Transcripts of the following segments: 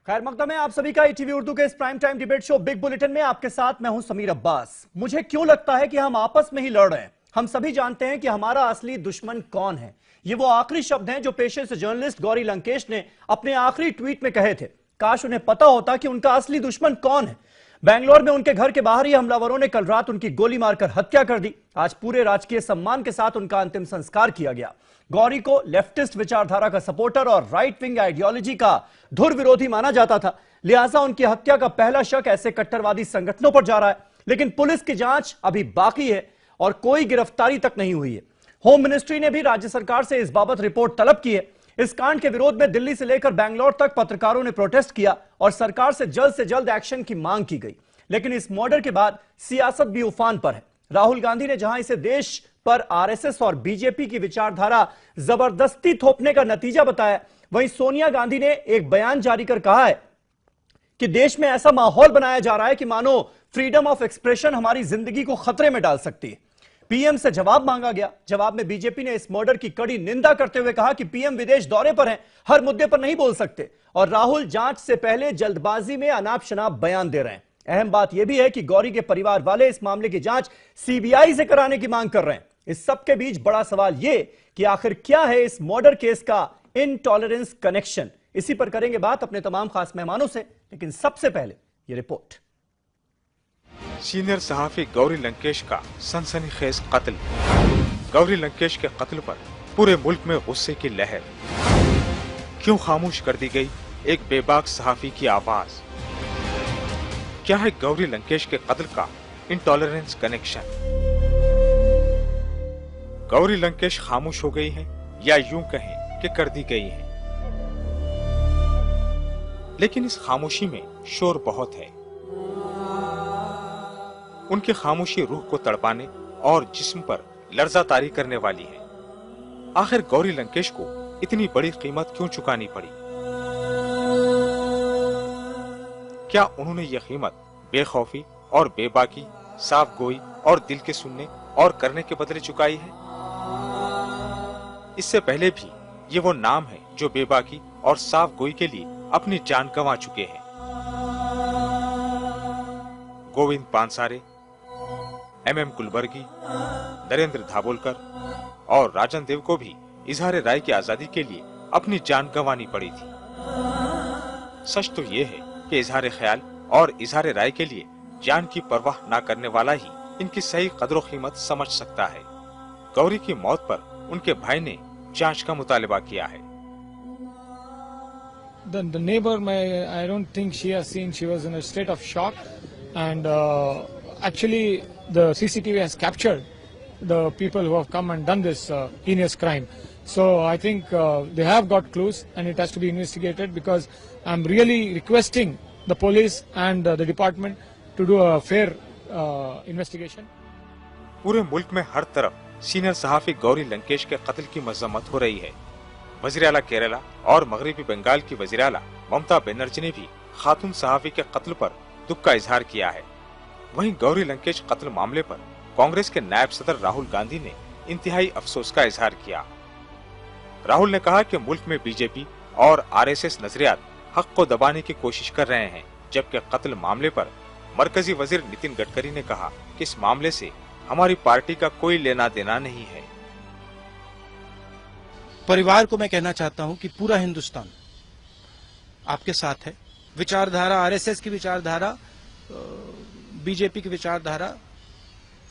खैर मकदम है आप सभी का ईटीवी उर्दू के इस prime time debate show big bulletin में आपके साथ मैं हूं समीर अब्बास। मुझे क्यों लगता है कि हम आपस में ही लड़ रहे हैं? हम सभी जानते हैं कि हमारा असली दुश्मन कौन है। ये वो आखिरी शब्द हैं जो पेशे से जर्नलिस्ट गौरी लंकेश ने अपने आखिरी ट्वीट में कहे थे। काश उन्हें पता होता कि उनका असली दुश्मन कौन है। बेंगलोर में उनके घर के बाहर ही हमलावरों ने कल रात उनकी गोली मारकर हत्या कर दी। आज पूरे राजकीय सम्मान के साथ उनका अंतिम संस्कार किया गया। गौरी को लेफ्टिस्ट विचारधारा का सपोर्टर और राइट विंग आइडियोलॉजी का धुर विरोधी माना जाता था, लिहाजा उनकी हत्या का पहला शक ऐसे कट्टरवादी संगठनों पर जा रहा है। लेकिन पुलिस की जांच अभी बाकी है और कोई गिरफ्तारी तक नहीं हुई है। होम मिनिस्ट्री ने भी राज्य सरकार से इस बाबत रिपोर्ट तलब की है। इस कांड के विरोध में दिल्ली से लेकर बेंगलोर तक पत्रकारों ने प्रोटेस्ट किया और सरकार से जल्द एक्शन की मांग की गई। लेकिन इस मर्डर के बाद सियासत भी उफान पर है। राहुल गांधी ने जहां इसे देश पर आरएसएस और बीजेपी की विचारधारा जबरदस्ती थोपने का नतीजा बताया, वहीं सोनिया गांधी ने एक बयान जारी कर कहा है कि देश में ऐसा माहौल बनाया जा रहा है कि मानो फ्रीडम ऑफ एक्सप्रेशन हमारी जिंदगी को खतरे में डाल सकती है। पीएम से जवाब मांगा गया। जवाब में बीजेपी ने इस मर्डर की कड़ी निंदा करते हुए कहा कि पीएम विदेश दौरे पर हैं, हर मुद्दे पर नहीं बोल सकते और राहुल जांच से पहले जल्दबाजी में अनाप शनाप बयान दे रहे हैं। अहम बात यह भी है कि गौरी के परिवार वाले इस मामले की जांच सीबीआई से कराने की मांग कर रहे हैं। इस सब के बीच बड़ा सवाल यह कि आखिर क्या है इस मर्डर केस का इनटॉलरेंस कनेक्शन। इसी पर करेंगे बात अपने तमाम खास मेहमानों से, लेकिन सबसे पहले यह रिपोर्ट। सीनियर सहाफी गौरी लंकेश का सनसनीखेज कत्ल। गौरी लंकेश के कत्ल पर पूरे मुल्क में गुस्से की लहर। क्यों खामोश कर दी गई एक बेबाक सहाफी की आवाज? क्या है गौरी लंकेश के कत्ल का इंटॉलरेंस कनेक्शन? गौरी लंकेश खामोश हो गई है या यूं कहें कि कर दी गई है, लेकिन इस खामोशी में शोर बहुत है। उनकी खामोशी रूह को तड़पाने और जिस्म पर लर्जा तारी करने वाली है। आखिर गौरी लंकेश को इतनी बड़ी कीमत क्यों चुकानी पड़ी? क्या उन्होंने यह कीमत बेखौफी और बेबाकी, साफ गोई और दिल के सुनने और करने के बदले चुकाई है? इससे पहले भी ये वो नाम है जो बेबाकी और साफ गोई के लिए अपनी जान गंवा चुके हैं। गोविंद पानसारे, एमएम कुलबर्गी, नरेंद्र धाबोलकर और राजन देव को भी इजहार राय की आजादी के लिए अपनी जान गंवानी पड़ी थी। सच तो यह है कि इजहार ख्याल और इजहार राय के लिए जान की परवाह न करने वाला ही इनकी सही कदर कीमत समझ सकता है। गौरी की मौत पर उनके भाई ने जांच का मुतालबा किया है। The neighbor, I don't think she has seen. She was in a state of shock, and actually, the CCTV has captured the people who have come and done this heinous crime. So I think they have got clues, and it has to be investigated. Because I'm really requesting the police and the department to do a fair investigation. पूरे मुल्क में हर तरफ senior सहाफी Gauri Lankesh के कत्ल की मजम्मत हो रही है। वज़ीर आला केरला और मगरबी बंगाल की वज़ीर आला ममता बनर्जी ने भी खातून सहाफी के कत्ल पर दुख का इजहार किया है। वहीं गौरी लंकेश कत्ल मामले पर कांग्रेस के नायब सदर राहुल गांधी ने इंतहाई अफसोस का इजहार किया। राहुल ने कहा कि मुल्क में बीजेपी और आरएसएस नजरियात हक को दबाने की कोशिश कर रहे हैं, जबकि कत्ल मामले पर मरकजी वजीर नितिन गडकरी ने कहा कि इस मामले से हमारी पार्टी का कोई लेना देना नहीं है। परिवार को मैं कहना चाहता हूं कि पूरा हिंदुस्तान आपके साथ है। विचारधारा, आरएसएस की विचारधारा, बीजेपी की विचारधारा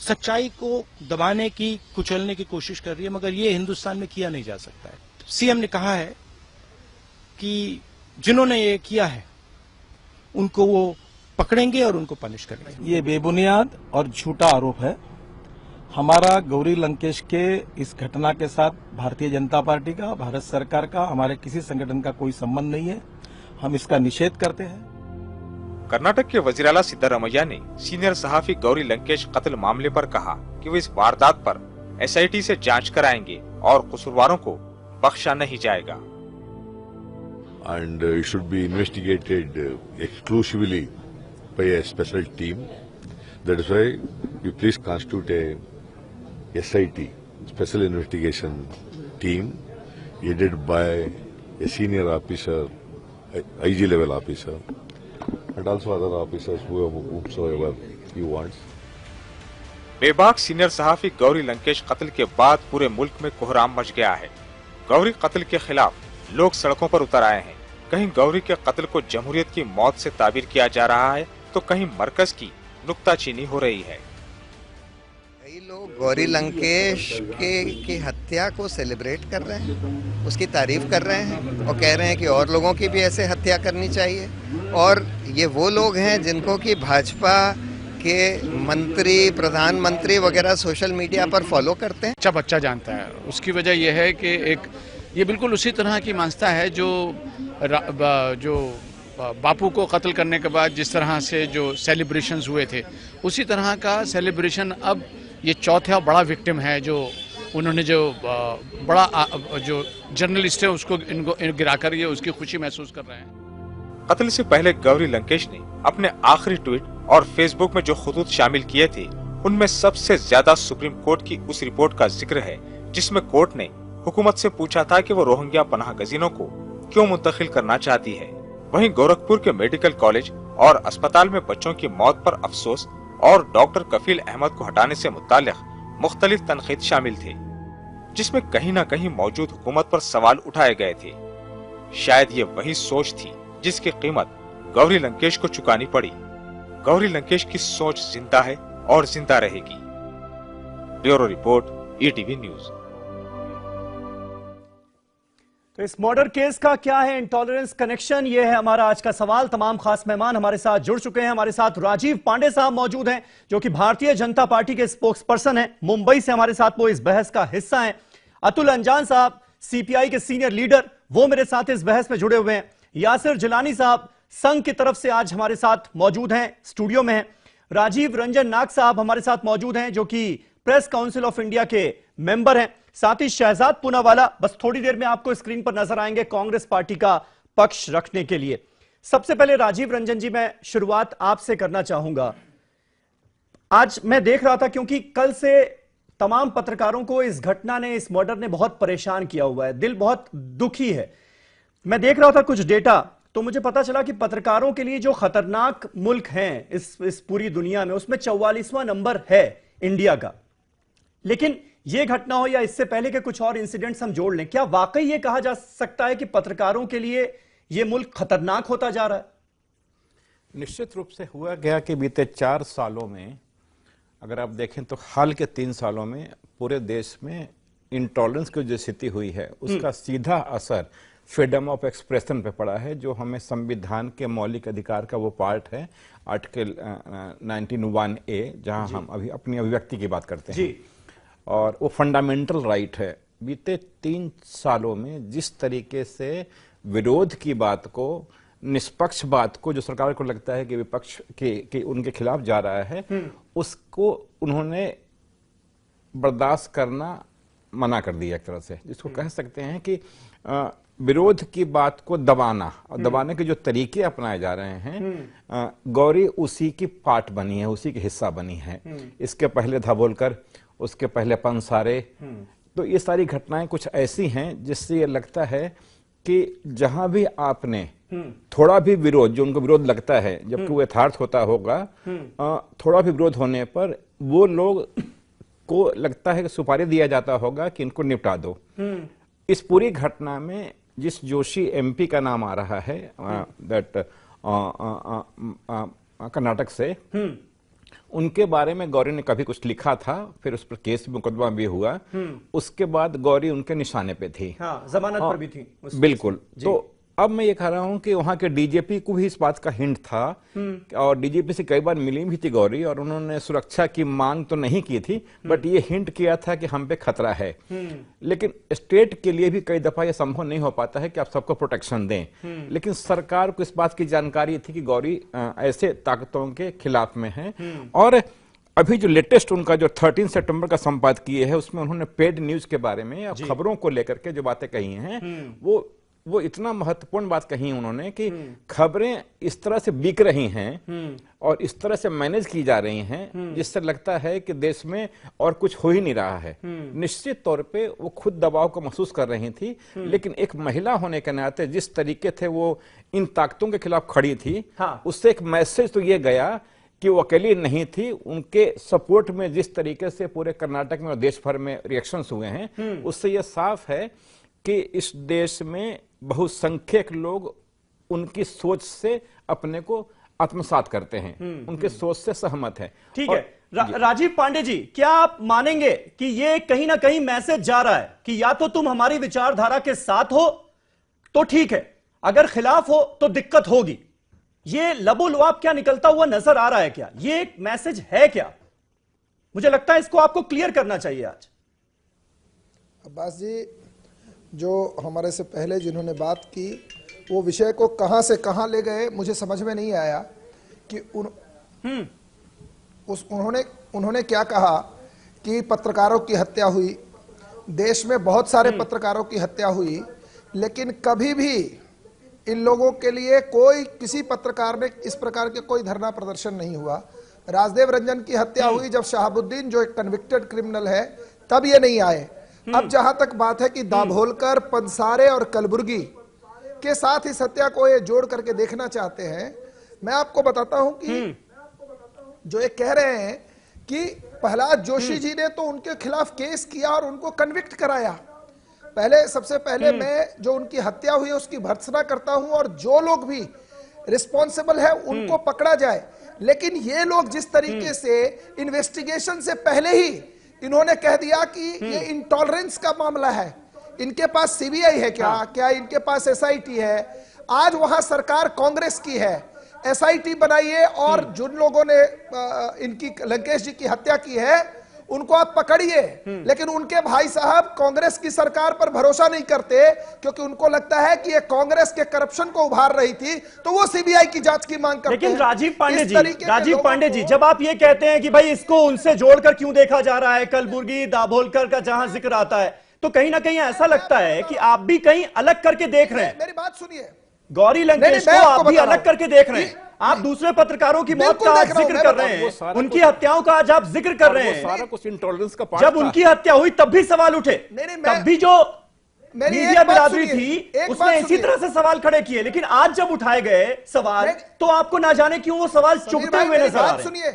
सच्चाई को दबाने की, कुचलने की कोशिश कर रही है, मगर ये हिंदुस्तान में किया नहीं जा सकता है। सीएम ने कहा है कि जिन्होंने ये किया है उनको वो पकड़ेंगे और उनको पनिश करेंगे। ये बेबुनियाद और झूठा आरोप है। हमारा गौरी लंकेश के इस घटना के साथ भारतीय जनता पार्टी का, भारत सरकार का, हमारे किसी संगठन का कोई संबंध नहीं है। हम इसका निषेध करते हैं। कर्नाटक के वज़ीर आला सिद्धारमैया ने सीनियर सहाफी गौरी लंकेश कत्ल मामले पर कहा कि वो इस वारदात पर एसआईटी से जांच कराएंगे और कसूरवारों को बख्शा नहीं जाएगा। And it should be investigated exclusively by a special team. That is why you please constitute a SIT, Special Investigation Team, headed by a senior officer IG level officer, and also other officers whomsoever he wants. बेबाक senior सहाफी Gauri Lankesh कत्ल के बाद पूरे मुल्क में कोहराम much गया है। गौरी कत्ल के खिलाफ लोग सड़कों पर उतर आए हैं। कहीं गौरी के कत्ल को जमहूरियत की मौत से ताबीर किया जा रहा है तो कहीं मरकज की नुक्ताचीनी हो रही है। कई लोग गौरी लंकेश की हत्या को सेलिब्रेट कर रहे हैं, उसकी तारीफ कर रहे हैं और कह रहे हैं कि और लोगों की भी ऐसे हत्या करनी चाहिए। और ये वो लोग हैं जिनको कि भाजपा के मंत्री, प्रधानमंत्री वगैरह सोशल मीडिया पर फॉलो करते हैं। अच्छा बच्चा जानता है। उसकी वजह यह है कि ये बिल्कुल उसी तरह की मानसिकता है जो बापू को कत्ल करने के बाद जिस तरह से जो सेलिब्रेशंस हुए थे, उसी तरह का सेलिब्रेशन अब ये चौथा बड़ा विक्टिम है जो उन्होंने जो बड़ा जो जर्नलिस्ट है उसको इनको गिराकर ये उसकी खुशी महसूस कर रहे हैं। कत्ल से पहले गौरी लंकेश ने अपने आखिरी ट्वीट और फेसबुक में जो खुतूत शामिल किए थे, उनमें सबसे ज्यादा सुप्रीम कोर्ट की उस रिपोर्ट का जिक्र है जिसमें कोर्ट ने हुकूमत से पूछा था कि वो रोहिंग्या पनाह गजीनों को क्यों मुंतकिल करना चाहती है। वहीं गोरखपुर के मेडिकल कॉलेज और अस्पताल में बच्चों की मौत पर अफसोस और डॉक्टर कफील अहमद को हटाने से मुताल्लिक मुख्तलिफ तनकीद शामिल थे, जिसमें कहीं न कहीं मौजूद हुकूमत पर सवाल उठाए गए थे। शायद ये वही सोच थी जिसकी कीमत गौरी लंकेश को चुकानी पड़ी। गौरी लंकेश की सोच जिंदा है और जिंदा रहेगी। Bureau report, ETV news. तो इस मर्डर केस का क्या है इंटॉलरेंस कनेक्शन, ये है हमारा आज का सवाल। तमाम खास मेहमान हमारे साथ जुड़ चुके हैं। हमारे साथ राजीव पांडे साहब मौजूद हैं जो कि भारतीय जनता पार्टी के स्पोक्स पर्सन हैं। मुंबई से हमारे साथ वो इस बहस का हिस्सा हैं। अतुल अंजान साहब CPI के सीनियर लीडर, वो मेरे साथ इस बहस में जुड़े हुए हैं। यासिर जिलानी साहब संघ की तरफ से आज हमारे साथ मौजूद हैं, स्टूडियो में हैं। राजीव रंजन नाग साहब हमारे साथ मौजूद हैं जो कि प्रेस काउंसिल ऑफ इंडिया के मेंबर हैं। साथ ही शहजाद पूनावाला बस थोड़ी देर में आपको स्क्रीन पर नजर आएंगे कांग्रेस पार्टी का पक्ष रखने के लिए। सबसे पहले राजीव रंजन जी, मैं शुरुआत आपसे करना चाहूंगा। आज मैं देख रहा था क्योंकि कल से तमाम पत्रकारों को इस घटना ने, इस मर्डर ने बहुत परेशान किया हुआ है, दिल बहुत दुखी है। मैं देख रहा था कुछ डेटा, तो मुझे पता चला कि पत्रकारों के लिए जो खतरनाक मुल्क हैं इस पूरी दुनिया में, उसमें 44वां नंबर है इंडिया का। लेकिन यह घटना हो या इससे पहले के कुछ और इंसिडेंट्स हम जोड़ लें, क्या वाकई यह कहा जा सकता है कि पत्रकारों के लिए यह मुल्क खतरनाक होता जा रहा है? निश्चित रूप से हुआ गया कि बीते 4 सालों में, अगर आप देखें तो हाल के 3 सालों में पूरे देश में इंटॉलरेंस की जो स्थिति हुई है उसका सीधा असर फ्रीडम ऑफ एक्सप्रेशन पे पड़ा है, जो हमें संविधान के मौलिक अधिकार का वो पार्ट है, आर्टिकल 19(1)A, जहां हम अभी अपनी अभिव्यक्ति की बात करते हैं और वो फंडामेंटल राइट है। बीते 3 सालों में जिस तरीके से विरोध की बात को, निष्पक्ष बात को, जो सरकार को लगता है कि विपक्ष के उनके खिलाफ जा रहा है, उसको उन्होंने बर्दाश्त करना मना कर दिया एक तरह से, जिसको कह सकते हैं कि विरोध की बात को दबाना और दबाने के जो तरीके अपनाए जा रहे हैं, गौरी उसी की पार्ट बनी है, उसी की हिस्सा बनी है। इसके पहले धाबोलकर, उसके पहले पंसारे, तो ये सारी घटनाएं कुछ ऐसी हैं जिससे ये लगता है कि जहां भी आपने थोड़ा भी विरोध, जो उनको विरोध लगता है जबकि वो यथार्थ होता होगा, थोड़ा भी विरोध होने पर वो लोग को लगता है कि सुपारी दिया जाता होगा कि इनको निपटा दो। इस पूरी घटना में जिस जोशी MP का नाम आ रहा है, दैट कर्नाटक से, उनके बारे में गौरी ने कभी कुछ लिखा था, फिर उस पर केस मुकदमा भी हुआ, उसके बाद गौरी उनके निशाने पे थी, जमानत पर भी थी बिल्कुल। तो अब मैं ये कह रहा हूं कि वहां के DGP को भी इस बात का हिंट था और DGP से कई बार मिली भी थी गौरी, और उन्होंने सुरक्षा की मांग तो नहीं की थी, बट ये हिंट किया था कि हम पे खतरा है। लेकिन स्टेट के लिए भी कई दफा यह संभव नहीं हो पाता है कि आप सबको प्रोटेक्शन दें, लेकिन सरकार को इस बात की जानकारी थी कि गौरी ऐसे ताकतों के खिलाफ में है। और अभी जो लेटेस्ट उनका जो 13 सितंबर का संपादकीय है, उसमें उन्होंने पेड न्यूज के बारे में, खबरों को लेकर के जो बातें कही हैं, वो वो इतना महत्वपूर्ण बात कही उन्होंने कि खबरें इस तरह से बिक रही हैं और इस तरह से मैनेज की जा रही हैं जिससे लगता है कि देश में और कुछ हो ही नहीं रहा है। निश्चित तौर पे वो खुद दबाव को महसूस कर रही थी, लेकिन एक महिला होने के नाते जिस तरीके थे वो इन ताकतों के खिलाफ खड़ी थी, उससे एक मैसेज तो ये गया कि वो अकेली नहीं थी। उनके सपोर्ट में जिस तरीके से पूरे कर्नाटक में और देश भर में रिएक्शंस हुए हैं, उससे ये साफ है कि इस देश में बहुसंख्यक लोग उनकी सोच से अपने को आत्मसात करते हैं, उनके सोच से सहमत है। ठीक है, राजीव पांडे जी, क्या आप मानेंगे कि ये कहीं ना कहीं मैसेज जा रहा है कि या तो तुम हमारी विचारधारा के साथ हो तो ठीक है, अगर खिलाफ हो तो दिक्कत होगी? ये लबोलुआब क्या निकलता हुआ नजर आ रहा है? क्या ये एक मैसेज है क्या? मुझे लगता है इसको आपको क्लियर करना चाहिए आज। अब्बास जी, जो हमारे से पहले जिन्होंने बात की वो विषय को कहां से कहां ले गए मुझे समझ में नहीं आया कि उन्होंने क्या कहा कि पत्रकारों की हत्या हुई, देश में बहुत सारे पत्रकारों की हत्या हुई, लेकिन कभी भी इन लोगों के लिए कोई किसी पत्रकार ने इस प्रकार के कोई धरना प्रदर्शन नहीं हुआ। राजदेव रंजन की हत्या हुई जब शहाबुद्दीन जो एक कन्विक्टेड क्रिमिनल है तब ये नहीं आए। अब जहां तक बात है कि दाभोलकर, पंसारे और कलबुर्गी के साथ इस हत्या को ये जोड़ करके देखना चाहते हैं, मैं आपको बताता हूं कि जो ये कह रहे हैं कि प्रहलाद जोशी जी ने तो उनके खिलाफ केस किया और उनको कन्विक्ट कराया। सबसे पहले मैं जो उनकी हत्या हुई उसकी भर्त्सना करता हूं और जो लोग भी रिस्पॉन्सिबल है उनको पकड़ा जाए, लेकिन ये लोग जिस तरीके से इन्वेस्टिगेशन से पहले ही इन्होंने कह दिया कि ये इंटॉलरेंस का मामला है, इनके पास सीबीआई है क्या इनके पास एसआईटी है? आज वहां सरकार कांग्रेस की है, एसआईटी बनाइए और जिन लोगों ने इनकी लंकेश जी की हत्या की है उनको आप पकड़िए। लेकिन उनके भाई साहब कांग्रेस की सरकार पर भरोसा नहीं करते क्योंकि उनको लगता है कि ये कांग्रेस के करप्शन को उभार रही थी, तो वो सीबीआई की जांच की मांग करते हैं। लेकिन राजीव पांडे जी, जब आप ये कहते हैं कि भाई इसको उनसे जोड़कर क्यों देखा जा रहा है, कलबुर्गी, दाभोलकर का जहां जिक्र आता है, तो कहीं ना कहीं ऐसा लगता है कि आप भी कहीं अलग करके देख रहे हैं। मेरी बात सुनिए, गौरी लंकेश को आप भी अलग करके देख रहे हैं। आप दूसरे पत्रकारों की मौत का आज जिक्र कर रहे हैं, उनकी हत्याओं का आज आप जिक्र कर रहे हैं। सारा कुछ इंटॉलरेंस का पार्ट जब उनकी हत्या हुई तब भी सवाल उठे, तब भी जो मीडिया बिरादरी थी उसने इसी तरह से सवाल खड़े किए, लेकिन आज जब उठाए गए सवाल तो आपको ना जाने क्यों वो सवाल चुभते हुए नजर आ रहे हैं। सुनिए,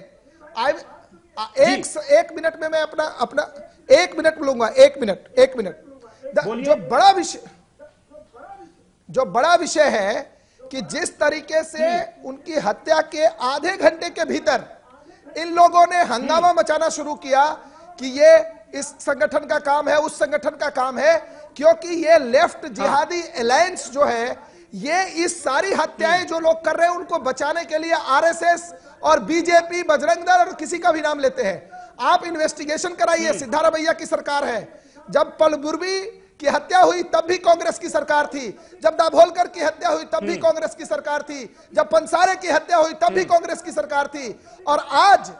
एक मिनट में मैं अपना 1 मिनट लूंगा, 1 मिनट। जो बड़ा विषय है कि जिस तरीके से उनकी हत्या के आधे घंटे के भीतर इन लोगों ने हंगामा मचाना शुरू किया कि ये इस संगठन का काम है, उस संगठन का काम है, क्योंकि ये लेफ्ट जिहादी अलायंस जो है ये इस सारी हत्याएं जो लोग कर रहे हैं उनको बचाने के लिए आरएसएस और बीजेपी, बजरंग दल और किसी का भी नाम लेते हैं। आप इन्वेस्टिगेशन कराइए, सिद्धारमैया की सरकार है। जब पलबुर्गी की हत्या हुई तब भी कांग्रेस की सरकार थी, जब दाभोलकर की हत्या हुई तब भी कांग्रेस की सरकार थी, जब पंसारे की हत्या हुई तब भी कांग्रेस की सरकार थी, और आज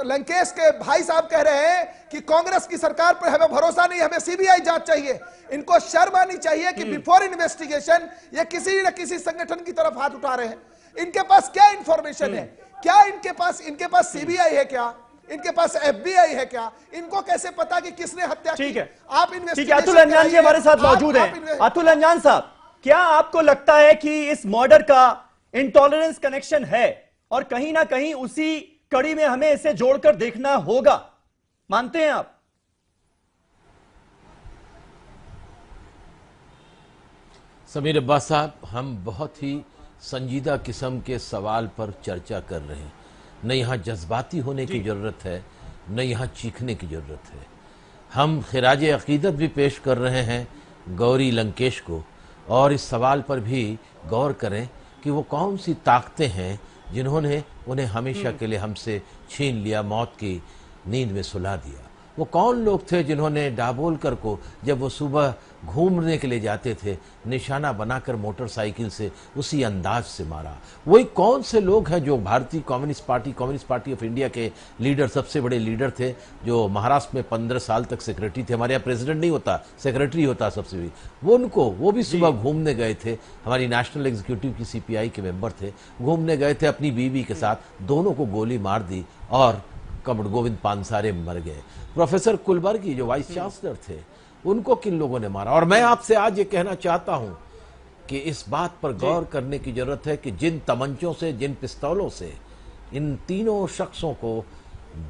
लंकेश के भाई साहब कह रहे हैं कि कांग्रेस की सरकार पर हमें भरोसा नहीं, हमें सीबीआई जांच चाहिए। इनको शर्म आनी चाहिए कि बिफोर इन्वेस्टिगेशन ये किसी न किसी संगठन की तरफ हाथ उठा रहे हैं। इनके पास क्या इंफॉर्मेशन है? क्या इनके पास सीबीआई है क्या? इनके पास एफबीआई है क्या? इनको कैसे पता कि किसने हत्या की? ठीक है, आप इन्वेस्टिगेशन। अतुल अंजान जी हमारे साथ मौजूद हैं। अतुल अंजान साहब, क्या आपको लगता है कि इस मर्डर का इंटॉलरेंस कनेक्शन है और कहीं ना कहीं उसी कड़ी में हमें इसे जोड़कर देखना होगा? मानते हैं आप? समीर अब्बास साहब, हम बहुत ही संजीदा किस्म के सवाल पर चर्चा कर रहे हैं। न यहाँ जज्बाती होने की ज़रूरत है, न यहाँ चीखने की ज़रूरत है। हम खिराज अक़ीदत भी पेश कर रहे हैं गौरी लंकेश को, और इस सवाल पर भी गौर करें कि वो कौन सी ताकतें हैं जिन्होंने उन्हें हमेशा के लिए हमसे छीन लिया, मौत की नींद में सुला दिया। वो कौन लोग थे जिन्होंने डाबोलकर को जब वो सुबह घूमने के लिए जाते थे निशाना बनाकर मोटरसाइकिल से उसी अंदाज से मारा? वही कौन से लोग हैं जो भारतीय कम्युनिस्ट पार्टी ऑफ इंडिया के लीडर, सबसे बड़े लीडर थे, जो महाराष्ट्र में 15 साल तक सेक्रेटरी थे। हमारे यहाँ प्रेसिडेंट नहीं होता, सेक्रेटरी होता सबसे भी। वो भी सुबह घूमने गए थे। हमारी नेशनल एग्जीक्यूटिव की सीपीआई के मेंबर थे, घूमने गए थे अपनी बीवी के साथ, दोनों को गोली मार दी और कमर गोविंद पानसारे मर गए। प्रोफेसर कुलबर्गी जो वाइस चांसलर थे, उनको किन लोगों ने मारा? और मैं आपसे आज ये कहना चाहता हूं कि इस बात पर गौर करने की जरूरत है कि जिन तमंचों से, जिन पिस्तौलों से इन तीनों शख्सों को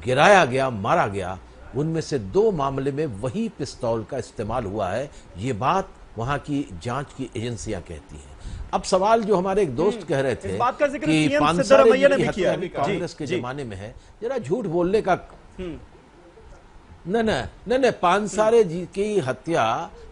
गिराया गया, मारा गया, उनमें से 2 मामले में वही पिस्तौल का इस्तेमाल हुआ है। ये बात वहां की जांच की एजेंसियां कहती हैं। अब सवाल जो हमारे एक दोस्त कह रहे थे कि पानसारे की हत्या भी कांग्रेस के जमाने में है, जरा झूठ बोलने का नहीं, पानसारे जी की हत्या,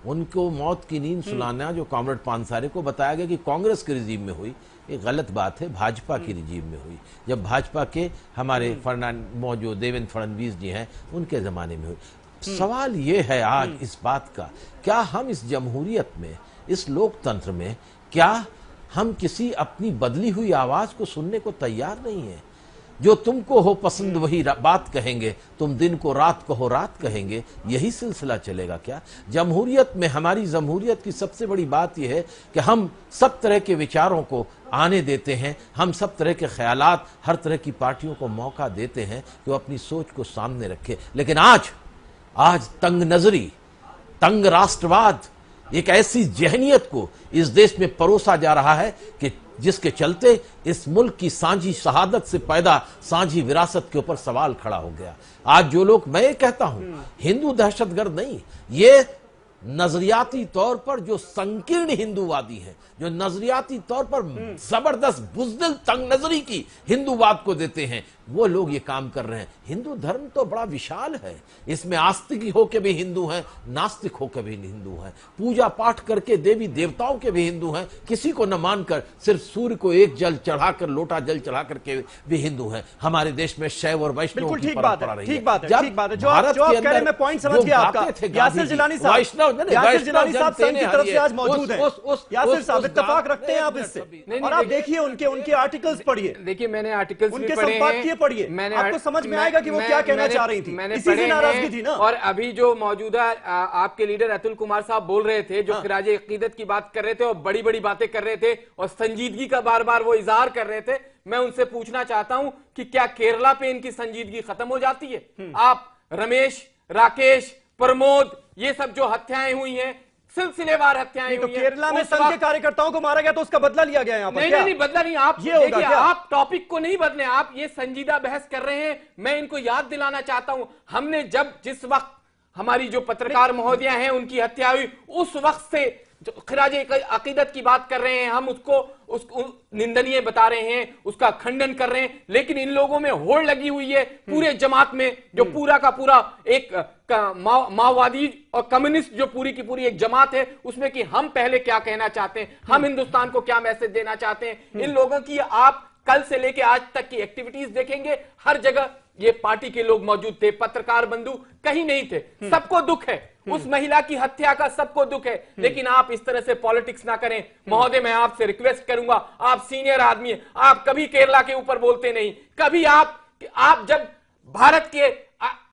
उनको मौत की नींद सुनाना जो कॉमरेड पानसारे को बताया गया कि कांग्रेस के रिजीम में हुई, ये गलत बात है। भाजपा की रिजीम में हुई, जब भाजपा के हमारे जो देवेंद्र फडणवीस जी हैं उनके जमाने में हुई। सवाल ये है आज इस बात का, क्या हम इस जमहूरियत में, इस लोकतंत्र में, क्या हम किसी अपनी बदली हुई आवाज को सुनने को तैयार नहीं है? जो तुमको हो पसंद वही बात कहेंगे, तुम दिन को रात कहो रात कहेंगे, यही सिलसिला चलेगा क्या? जमहूरियत में, हमारी जमहूरियत की सबसे बड़ी बात यह है कि हम सब तरह के विचारों को आने देते हैं, हम सब तरह के ख्यालात, हर तरह की पार्टियों को मौका देते हैं कि वो अपनी सोच को सामने रखे। लेकिन आज तंग नजरी, तंग राष्ट्रवाद, एक ऐसी जहनियत को इस देश में परोसा जा रहा है कि जिसके चलते इस मुल्क की सांझी शहादत से पैदा सांझी विरासत के ऊपर सवाल खड़ा हो गया। आज जो लोग, मैं ये कहता हूं, हिंदू दहशतगर्द नहीं, ये नजरियाती तौर पर जो संकीर्ण हिंदूवादी है, जो नजरियाती तौर पर जबरदस्त बुज़दिल तंग नजरी की हिंदूवाद को देते हैं, वो लोग ये काम कर रहे हैं। हिंदू धर्म तो बड़ा विशाल है, इसमें आस्तिक होकर भी हिंदू हैं, नास्तिक होकर भी हिंदू हैं, पूजा पाठ करके देवी देवताओं के भी हिंदू हैं, किसी को न मानकर सिर्फ सूर्य को एक जल चढ़ाकर, लोटा जल चढ़ा करके भी हिंदू हैं। हमारे देश में शैव और वैष्णव की परंपरा रही है। ठीक बात है। जो आप कह रहे हैं, मैं पॉइंट समझ गया आपका। यासिर जिलानी साहब संघ की तरफ से आज मौजूद है। यासिर साहब, इत्तेफाक रखते हैं आप इससे? और आप देखिए उनके आर्टिकल्स पढ़िए। देखिए, मैंने आर्टिकल्स उनके संपादकीय पढ़िए, आपको समझ में आएगा कि वो क्या कहना चाह रही थी। इसी से नाराजगी थी ना। और अभी जो मौजूदा आपके लीडर अतुल कुमार साहब बोल रहे थे, जो खिराजे अकीदत की बात कर रहे थे और बड़ी बड़ी बातें कर रहे थे और संजीदगी का बार बार वो इजहार कर रहे थे, मैं उनसे पूछना चाहता हूं कि क्या केरला पे इनकी संजीदगी खत्म हो जाती है? आप रमेश, राकेश, प्रमोद, ये सब जो हत्याएं हुई हैं, सिलसिलेवार हत्याएं तो केरला में संघ के कार्यकर्ताओं को मारा गया तो उसका बदला लिया गया यहाँ पर? नहीं, बदला नहीं। आप देखिए, आप टॉपिक को नहीं बदले, आप ये संजीदा बहस कर रहे हैं। मैं इनको याद दिलाना चाहता हूं, हमने जिस वक्त हमारी जो पत्रकार महोदया हैं उनकी हत्या हुई, उस वक्त से खिराजे अकीदत की बात कर रहे हैं, हम उसको निंदनीय बता रहे हैं, उसका खंडन कर रहे हैं। लेकिन इन लोगों में होड़ लगी हुई है पूरे जमात में, जो पूरा का पूरा एक माओवादी और कम्युनिस्ट जो पूरी की पूरी एक जमात है, उसमें कि हम पहले क्या कहना चाहते हैं, हम हिंदुस्तान को क्या मैसेज देना चाहते हैं। इन लोगों की आप कल से लेके आज तक की एक्टिविटीज देखेंगे, हर जगह ये पार्टी के लोग मौजूद थे, पत्रकार बंधु कहीं नहीं थे। सबको दुख है, उस महिला की हत्या का सबको दुख है, लेकिन आप इस तरह से पॉलिटिक्स ना करें। महोदय, मैं आपसे रिक्वेस्ट करूंगा, आप सीनियर आदमी हैं, आप कभी केरला के ऊपर बोलते नहीं, कभी आप जब भारत के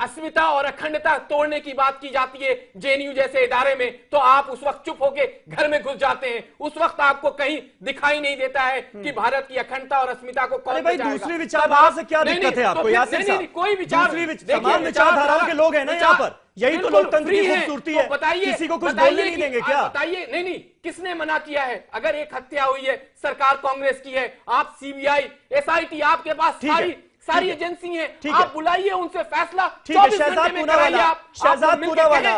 अस्मिता और अखंडता तोड़ने की बात की जाती है जेएनयू जैसे इदारे में, तो आप उस वक्त चुप होके घर में घुस जाते हैं। उस वक्त आपको कहीं दिखाई नहीं देता है कि भारत की अखंडता और अस्मिता को कौन बचाएगा। दूसरी विचारधारा से क्या दिक्कत है आपको? नहीं, कोई विचारधारा के लोग हैं ना यहाँ पर, यही तो लोकतंत्र की खूबसूरती है। बताइए, किसी को कुछ बोलने नहीं देंगे क्या? बताइए। नहीं, किसने मना किया है? अगर एक हत्या हुई है, सरकार कांग्रेस की है, आप सीबीआई, एसआईटी, आपके पास सारी एजेंसी हैं, आप बुलाइए उनसे फैसला। ठीक है, शहजाद पूनावाला,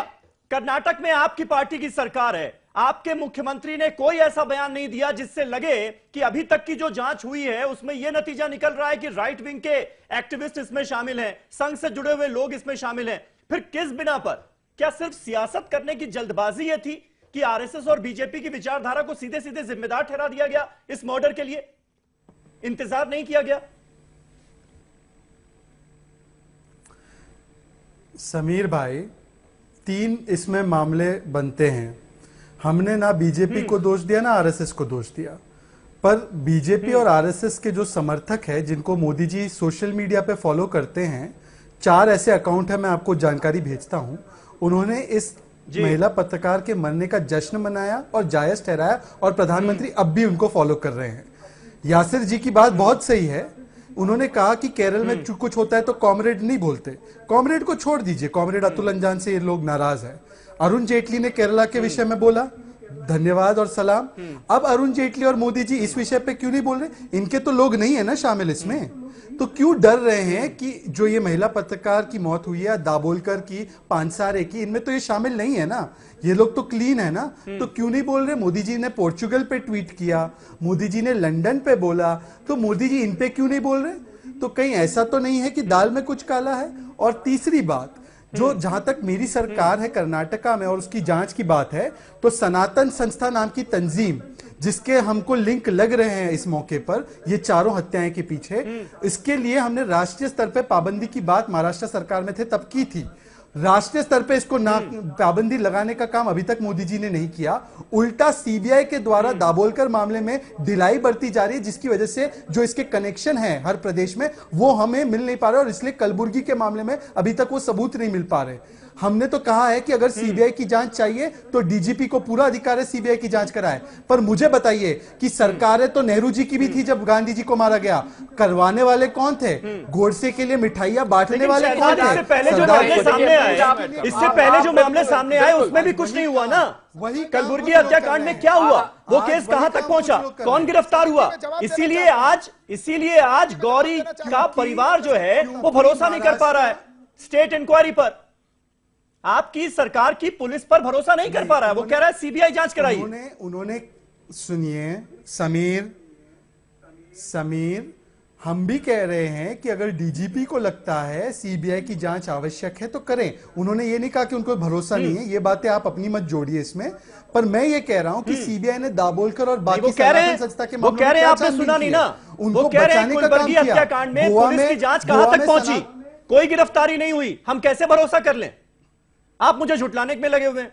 कर्नाटक में आपकी पार्टी की सरकार है, आपके मुख्यमंत्री ने कोई ऐसा बयान नहीं दिया जिससे लगे कि अभी तक की जो जांच हुई है उसमें यह नतीजा निकल रहा है कि राइट विंग के एक्टिविस्ट इसमें शामिल हैं, संघ से जुड़े हुए लोग इसमें शामिल हैं। फिर किस बिना पर? क्या सिर्फ सियासत करने की जल्दबाजी ये थी कि आरएसएस और बीजेपी की विचारधारा को सीधे सीधे जिम्मेदार ठहरा दिया गया? इस मर्डर के लिए इंतजार नहीं किया गया? समीर भाई, 3 इसमें मामले बनते हैं। हमने ना बीजेपी को दोष दिया ना आरएसएस को दोष दिया, पर बीजेपी और आरएसएस के जो समर्थक है, जिनको मोदी जी सोशल मीडिया पे फॉलो करते हैं, 4 ऐसे अकाउंट है, मैं आपको जानकारी भेजता हूं, उन्होंने इस महिला पत्रकार के मरने का जश्न मनाया और जायज ठहराया, और प्रधानमंत्री अब भी उनको फॉलो कर रहे हैं। यासिर जी की बात बहुत सही है, उन्होंने कहा कि केरल में कुछ होता है तो कॉमरेड नहीं बोलते। कॉमरेड को छोड़ दीजिए, कॉमरेड अतुल अंजान से ये लोग नाराज है। अरुण जेटली ने केरला के विषय में बोला, धन्यवाद और सलाम। अब अरुण जेटली और मोदी जी इस विषय पे क्यों नहीं बोल रहे? इनके तो लोग नहीं है ना शामिल इसमें, तो क्यों डर रहे हैं कि जो ये महिला पत्रकार की मौत हुई है, दाभोलकर की, पानसारे की, इनमें तो ये शामिल नहीं है ना, ये लोग तो क्लीन है ना, तो क्यों नहीं बोल रहे? मोदी जी ने पोर्चुगल पे ट्वीट किया, मोदी जी ने लंदन पे बोला, तो मोदी जी इन पे क्यों नहीं बोल रहे? तो कहीं ऐसा तो नहीं है कि दाल में कुछ काला है? और तीसरी बात, जो जहां तक मेरी सरकार है कर्नाटका में और उसकी जांच की बात है, तो सनातन संस्था नाम की तंजीम, जिसके हमको लिंक लग रहे हैं इस मौके पर, ये चारों हत्याएं के पीछे, इसके लिए हमने राष्ट्रीय स्तर पे पाबंदी की बात महाराष्ट्र सरकार में थे तब की थी। राष्ट्रीय स्तर पे इसको ना पाबंदी लगाने का काम अभी तक मोदी जी ने नहीं किया, उल्टा सीबीआई के द्वारा दाभोलकर मामले में ढिलाई बरती जा रही है, जिसकी वजह से जो इसके कनेक्शन है हर प्रदेश में वो हमें मिल नहीं पा रहे, और इसलिए कलबुर्गी के मामले में अभी तक वो सबूत नहीं मिल पा रहे। हमने तो कहा है कि अगर सीबीआई की जांच चाहिए तो डीजीपी को पूरा अधिकार है सीबीआई की जांच कराए, पर मुझे बताइए कि सरकारें तो नेहरू जी की भी थी जब गांधी जी को मारा गया, करवाने वाले कौन थे? गोडसे के लिए मिठाइयां बांटने वाले कौन थे? इससे पहले जो मामले सामने आए उसमें भी कुछ नहीं हुआ ना। वही कलबुर्गी हत्याकांड में क्या हुआ? वो केस कहां तक पहुंचा? कौन गिरफ्तार हुआ? इसीलिए आज गौरी का परिवार जो है वो भरोसा नहीं कर पा रहा है स्टेट इंक्वायरी पर, आपकी सरकार की पुलिस पर भरोसा नहीं कर पा रहा है। वो कह रहा है सीबीआई जांच कराइए। उन्होंने सुनिए समीर, हम भी कह रहे हैं कि अगर डीजीपी को लगता है सीबीआई की जांच आवश्यक है तो करें। उन्होंने ये नहीं कहा कि उनको भरोसा नहीं है, ये बातें आप अपनी मत जोड़िए इसमें, पर मैं ये कह रहा हूं कि सीबीआई ने दाभोलकर और बाकी सनातन संस्था के वो कह रहे हैं, आपने सुना नहीं ना, उनको बचाने का काम किया। हत्याकांड में पुलिस की जांच कहां तक पहुंची? कोई गिरफ्तारी नहीं हुई, हम कैसे भरोसा कर लें? आप मुझे झुटलाने में लगे हुए हैं।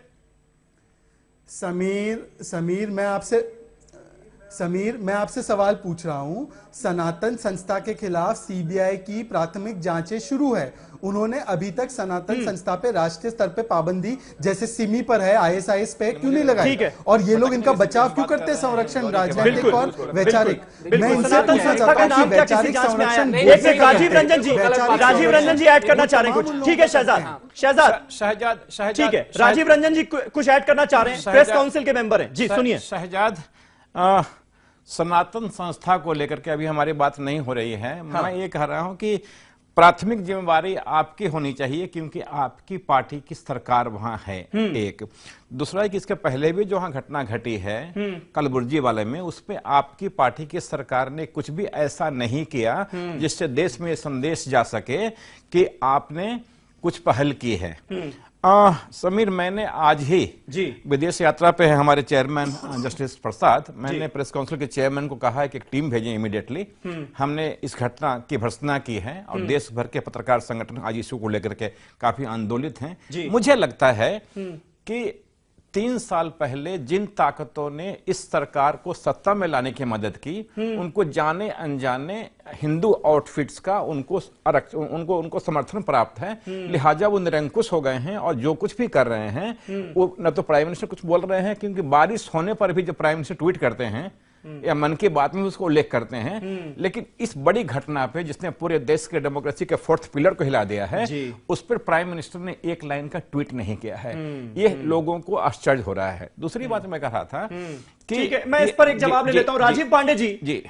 समीर मैं आपसे सवाल पूछ रहा हूं। सनातन संस्था के खिलाफ सीबीआई की प्राथमिक जांचें शुरू है, उन्होंने अभी तक सनातन संस्था पे राष्ट्रीय स्तर पे पाबंदी जैसे सिमी पर है, आईएसआईएस पे क्यों नहीं लगाई? ठीक है, और ये लोग इनका बचाव क्यों करते हैं? संरक्षण राजनीतिक और वैचारिक। मैं इनसे पूछना चाहता हूं कि वैचारिक संरक्षण। राजीव रंजन जी ऐड करना चाह रहे हैं कुछ? ठीक है शहजाद, ठीक है, राजीव रंजन जी कुछ ऐड करना चाह रहे हैं, प्रेस काउंसिल के मेंबर हैं जी, सुनिए। शहजाद, सनातन संस्था को लेकर के अभी हमारी बात नहीं हो रही है। हाँ। मैं ये कह रहा हूं कि प्राथमिक जिम्मेवारी आपकी होनी चाहिए, क्योंकि आपकी पार्टी की सरकार वहां है। एक दूसरा है कि इसके पहले भी जो वहां घटना घटी है कलबुर्गी वाले में, उस पे आपकी पार्टी की सरकार ने कुछ भी ऐसा नहीं किया जिससे देश में संदेश जा सके कि आपने कुछ पहल की है। समीर, मैंने आज ही विदेश यात्रा पे है हमारे चेयरमैन जस्टिस प्रसाद, मैंने प्रेस काउंसिल के चेयरमैन को कहा है कि एक टीम भेजें इमीडिएटली। हमने इस घटना की भर्त्सना की है और देश भर के पत्रकार संगठन आज इशू को लेकर के काफी आंदोलित हैं। मुझे लगता है कि 3 साल पहले जिन ताकतों ने इस सरकार को सत्ता में लाने की मदद की, उनको जाने अनजाने हिंदू आउटफिट्स का उनको समर्थन प्राप्त है, लिहाजा वो निरंकुश हो गए हैं और जो कुछ भी कर रहे हैं वो न तो प्राइम मिनिस्टर कुछ बोल रहे हैं, क्योंकि बारिश होने पर भी जब प्राइम मिनिस्टर ट्वीट करते हैं या मन की बात में उसको उल्लेख करते हैं, लेकिन इस बड़ी घटना पे जिसने पूरे देश के डेमोक्रेसी के 4th पिलर को हिला दिया है, उस पर प्राइम मिनिस्टर ने एक लाइन का ट्वीट नहीं किया है। ये लोगों को आश्चर्य हो रहा है। दूसरी बात मैं कह रहा था ठीक है, मैं इस पर एक जवाब ले लेता हूं। राजीव पांडे जी,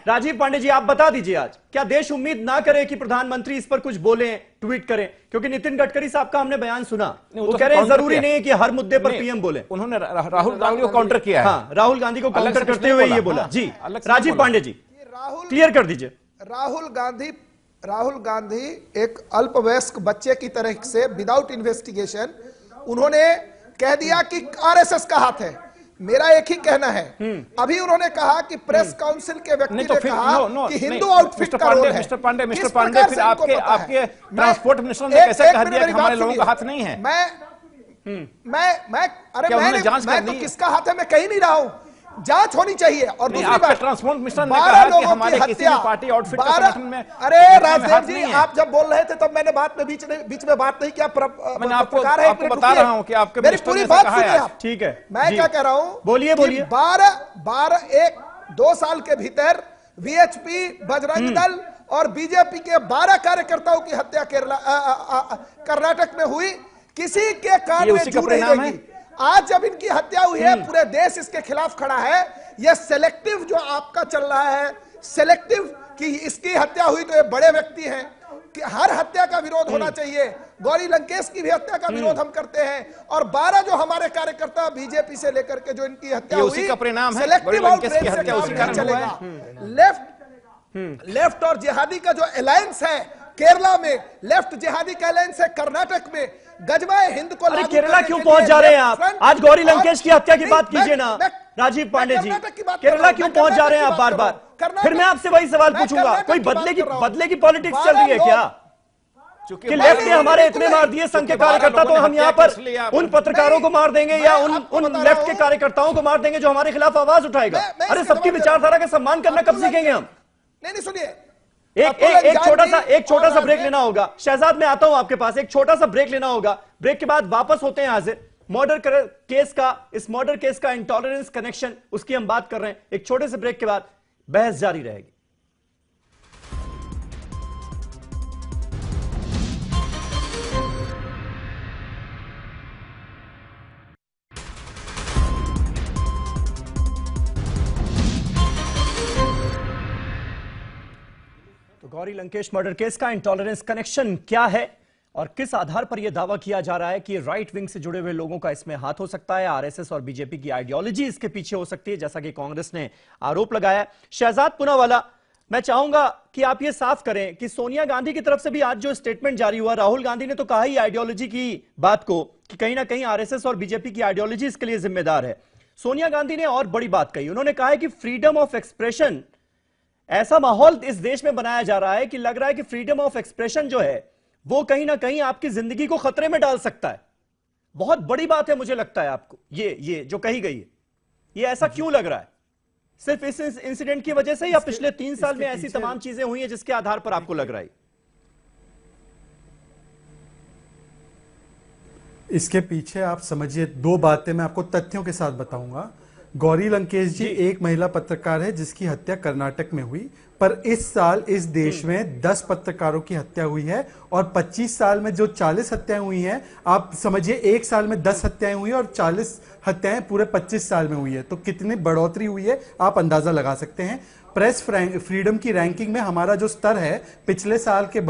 राजीव पांडे जी, आप बता दीजिए, आज क्या देश उम्मीद ना करे कि प्रधानमंत्री इस पर कुछ बोले, ट्वीट करें? क्योंकि नितिन गडकरी साहब का हमने बयान सुना, वो कह रहे हैं जरूरी नहीं है कि हर मुद्दे पर पीएम बोले। उन्होंने राहुल गांधी को काउंटर किया है। हाँ, राहुल गांधी को काउंटर करते हुए ये बोला। जी राजीव पांडे जी, क्लियर कर दीजिए। राहुल गांधी एक अल्पवयस्क बच्चे की तरह से विदाउट इन्वेस्टिगेशन उन्होंने कह दिया कि आरएसएस का हाथ है। मेरा एक ही कहना है, अभी उन्होंने कहा कि प्रेस काउंसिल के व्यक्ति ने कहा कि हिंदू आउटफिट का रोल है। मिस्टर पांडे फिर आपके ट्रांसपोर्ट मिनिस्टर ने कैसे कह दिया कि हमारे लोगों का हाथ नहीं है? मैं तो किसका हाथ है मैं कह नहीं रहा हूं, जांच होनी चाहिए। और दूसरी बात, ट्रांसपोर्ट मिनिस्टर ने कहा कि हमारे किसी भी पार्टी आउटफिट का संगठन में, अरे राजदेव जी आप जब बोल रहे थे तब मैंने बात में बीच में बात नहीं किया। मैंने आपको बता रहा हूं कि आपके मेरी पूरी बात सुनिए आप। ठीक है, मैं क्या कह रहा हूं, बोलिए 2 साल के भीतर वीएचपी, बजरंग दल और बीजेपी के 12 कार्यकर्ताओं की हत्या कर्नाटक में हुई। किसी के कान में जू नहीं रहेगी। आज जब इनकी हत्या हुई है पूरे देश इसके खिलाफ खड़ा है। यह सेलेक्टिव जो आपका चल रहा है, सेलेक्टिव कि इसकी हत्या हुई तो ये बड़े व्यक्ति हैं, कि हर हत्या का विरोध होना चाहिए। गौरी लंकेश की भी हत्या का विरोध हम करते हैं। और 12 जो हमारे कार्यकर्ता बीजेपी से लेकर के जो इनकी हत्या हुई, उसी का परिणाम है। सेलेक्टिव आउटरीच से काम नहीं चलेगा। लेफ्ट और जिहादी का जो अलायंस है केरला में, लेफ्ट जिहादी का अलायंस है कर्नाटक में, गजवाए हिंद को। अरे केरला क्यों पहुंच जा रहे हैं आप? आज गौरी लंकेश की हत्या की बात कीजिए ना राजीव पांडे जी। केरला क्यों पहुंच जा रहे हैं आप बार बार? फिर मैं आपसे वही सवाल पूछूंगा, कोई बदले की पॉलिटिक्स चल रही है क्या? कि लेफ्ट ने हमारे इतने मार दिए संघ के कार्यकर्ता, तो हम यहाँ पर उन पत्रकारों को मार देंगे या उन लेफ्ट के कार्यकर्ताओं को मार देंगे जो हमारे खिलाफ आवाज उठाएगा? अरे सबकी विचारधारा का सम्मान करना कब सीखेंगे हम? नहीं सुनिए, एक छोटा सा ब्रेक लेना होगा। शहजाद मैं आता हूं आपके पास, एक छोटा सा ब्रेक लेना होगा। ब्रेक के बाद वापस होते हैं हाजिर। इस मर्डर केस का इंटॉलरेंस कनेक्शन, उसकी हम बात कर रहे हैं। एक छोटे से ब्रेक के बाद बहस जारी रहेगी। गौरी लंकेश मर्डर केस का इंटॉलरेंस कनेक्शन क्या है और किस आधार पर यह दावा किया जा रहा है कि राइट विंग से जुड़े हुए लोगों का इसमें हाथ हो सकता है? आरएसएस और बीजेपी की आइडियोलॉजी इसके पीछे हो सकती है, जैसा कि कांग्रेस ने आरोप लगाया। शहजाद पूनावाला, मैं चाहूंगा कि आप यह साफ करें कि सोनिया गांधी की तरफ से भी आज जो स्टेटमेंट जारी हुआ, राहुल गांधी ने तो कहा ही आइडियोलॉजी की बात को कि कहीं ना कहीं आरएसएस और बीजेपी की आइडियोलॉजी इसके लिए जिम्मेदार है। सोनिया गांधी ने और बड़ी बात कही, उन्होंने कहा है कि फ्रीडम ऑफ एक्सप्रेशन, ऐसा माहौल इस देश में बनाया जा रहा है कि लग रहा है कि फ्रीडम ऑफ एक्सप्रेशन जो है वो कहीं ना कहीं आपकी जिंदगी को खतरे में डाल सकता है। बहुत बड़ी बात है मुझे लगता है आपको ये जो कही गई है, ये ऐसा क्यों लग रहा है? सिर्फ इस इंसिडेंट की वजह से या पिछले 3 साल में ऐसी तमाम चीजें हुई हैं जिसके आधार पर आपको लग रहा है? इसके पीछे आप समझिए 2 बातें मैं आपको तथ्यों के साथ बताऊंगा। गौरी लंकेश जी एक महिला पत्रकार है जिसकी हत्या कर्नाटक में हुई, पर इस साल इस देश में 10 पत्रकारों की हत्या हुई है और 25 साल में जो 40 हत्याएं हुई हैं, आप समझिए 1 साल में 10 हत्याएं हुई और 40 हत्याएं पूरे 25 साल में हुई है, तो कितनी बढ़ोतरी हुई है आप अंदाजा लगा सकते हैं। प्रेस फ्रीडम की रैंकिंग में हमारा जो स्तर है पिछले साल के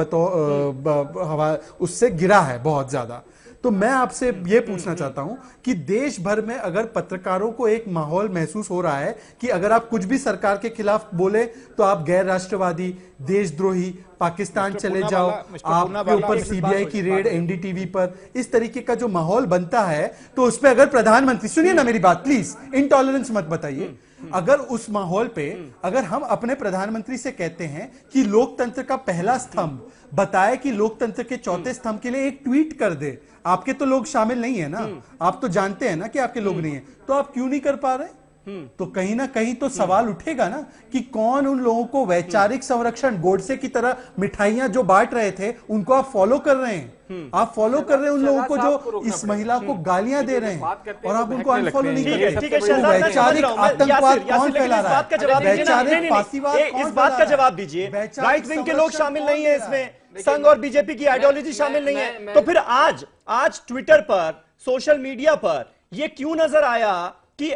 उससे गिरा है बहुत ज्यादा। तो मैं आपसे यह पूछना चाहता हूं कि देश भर में अगर पत्रकारों को एक माहौल महसूस हो रहा है कि अगर आप कुछ भी सरकार के खिलाफ बोले तो आप गैर राष्ट्रवादी, देशद्रोही, पाकिस्तान चले जाओ, आपके ऊपर सीबीआई की रेड, एनडीटीवी पर, इस तरीके का जो माहौल बनता है, तो उसमें अगर प्रधानमंत्री, सुनिए ना मेरी बात प्लीज, इनटॉलरेंस मत बताइए, अगर उस माहौल पे अगर हम अपने प्रधानमंत्री से कहते हैं कि लोकतंत्र का पहला स्तंभ बताए कि लोकतंत्र के चौथे स्तंभ के लिए एक ट्वीट कर दे, आपके तो लोग शामिल नहीं है ना, आप तो जानते हैं ना कि आपके लोग नहीं है, तो आप क्यों नहीं कर पा रहे? तो कहीं ना कहीं तो सवाल उठेगा ना कि कौन उन लोगों को वैचारिक संरक्षण, गोडसे की तरह मिठाइयां जो बांट रहे थे उनको आप फॉलो कर रहे हैं, आप फॉलो कर रहे हैं उन लोगों को जो इस महिला को गालियां दे रहे हैं और आप उनको अनफॉलो नहीं कर रहे। वैचारिक आतंकवाद कौन फैला रहा है? वैचारिक फांसीवाद, इस बात का जवाब दीजिए। राइट विंग के लोग शामिल नहीं है इसमें, संघ और बीजेपी की आइडियोलॉजी शामिल नहीं है, तो फिर आज ट्विटर पर, सोशल मीडिया पर यह क्यों नजर आया कि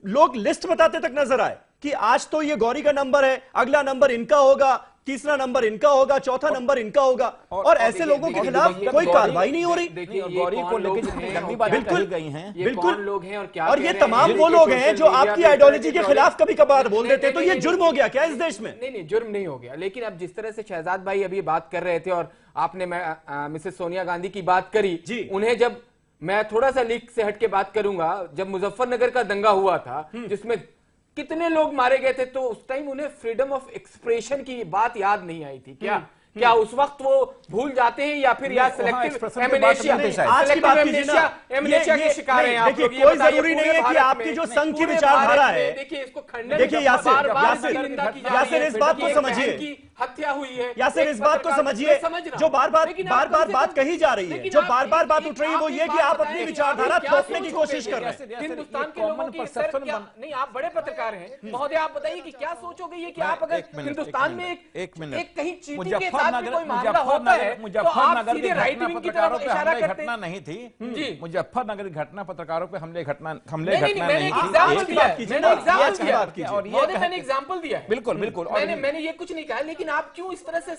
लोग लिस्ट बताते तक नजर आए कि आज तो ये गौरी का नंबर है, अगला नंबर इनका होगा, तीसरा नंबर इनका होगा, चौथा नंबर इनका होगा, और ऐसे लोगों के खिलाफ कोई कार्रवाई नहीं हो रही? गौरी को लेकर बिल्कुल गई हैं, बिल्कुल लोग हैं और क्या, और ये तमाम वो लोग हैं जो आपकी आइडियोलॉजी के खिलाफ कभी कभार बोल देते हैं, तो ये जुर्म हो गया क्या इस देश में? नहीं, जुर्म नहीं हो गया, लेकिन अब जिस तरह से शहजाद भाई अभी बात कर रहे थे और आपने मिसेस सोनिया गांधी की बात करी, उन्हें जब मैं थोड़ा सा लीक से हट के बात करूंगा। जब मुजफ्फरनगर का दंगा हुआ था जिसमें कितने लोग मारे गए थे, तो उस टाइम उन्हें फ्रीडम ऑफ एक्सप्रेशन की बात याद नहीं आई थी क्या उस वक्त वो भूल जाते हैं या फिर या सिलेक्टिव एमनेशिया के शिकार हैं आप लोग? कोई जरूरी नहीं है कि आपकी जो संघ की विचारधारा है, देखिए इसको खंडन, देखिए यासिर इस बात को समझिए, हत्या हुई है यासिर इस बात को समझिए, जो बार बार बात कही जा रही है, जो बार बार बात उठ रही है वो ये कि आप अपनी विचारधारा थोपने की कोशिश कर रहे हैं। हिंदुस्तान के लोगों की नहीं, आप बड़े पत्रकार हैं महोदय, आप बताइए कि क्या सोचोगे ये कि आप अगर हिंदुस्तान में एक कहीं चीटिंग के साथ कोई मामला होता है तो आप सीधे राइट विंग की तरफ इशारा करते हैं। घटना नहीं थी जी, मुजफ्फरनगर घटना पत्रकारों पे हमले घटना मैंने एग्जांपल दिया है, बिल्कुल बिल्कुल, मैंने ये कुछ नहीं कहा, लेकिन आप क्यों इस तरह से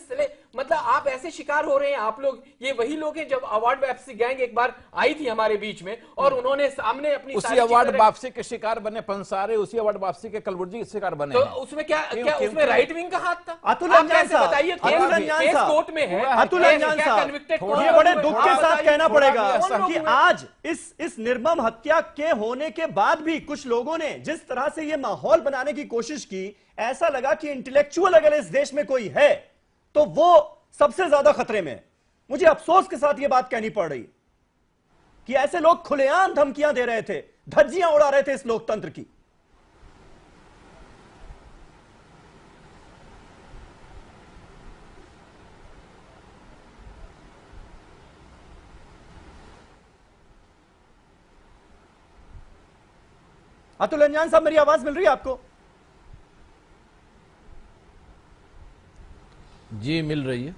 मतलब आप ऐसे शिकार हो रहे हैं? आप लोग ये वही लोग हैं जब अवार्ड वापसी गैंग एक बार आई थी हमारे बीच में और उन्होंने सामने अपनी उसी अवार्ड वापसी के शिकार बने पंसारे, उसी अवार्ड वापसी के कलबुर्जी के शिकार बने। तो उसमें क्या उसमें राइट विंग का हाथ था? अतुल अंजान साहब बताइए, कोर्ट में है अतुल अंजान साहब, ये बड़े दुख के साथ कहना पड़ेगा कि आज इस निर्मम हत्या के होने के बाद भी कुछ लोगों ने जिस तरह से ये माहौल बनाने की कोशिश की, ऐसा लगा कि इंटेलेक्चुअल अगर इस देश में कोई है तो वो सबसे ज्यादा खतरे में। मुझे अफसोस के साथ ये बात कहनी पड़ रही कि ऐसे लोग खुलेआम धमकियां दे रहे थे, धज्जियां उड़ा रहे थे इस लोकतंत्र की। अतुल अंजान साहब, मेरी आवाज मिल रही है आपको? जी मिल रही है।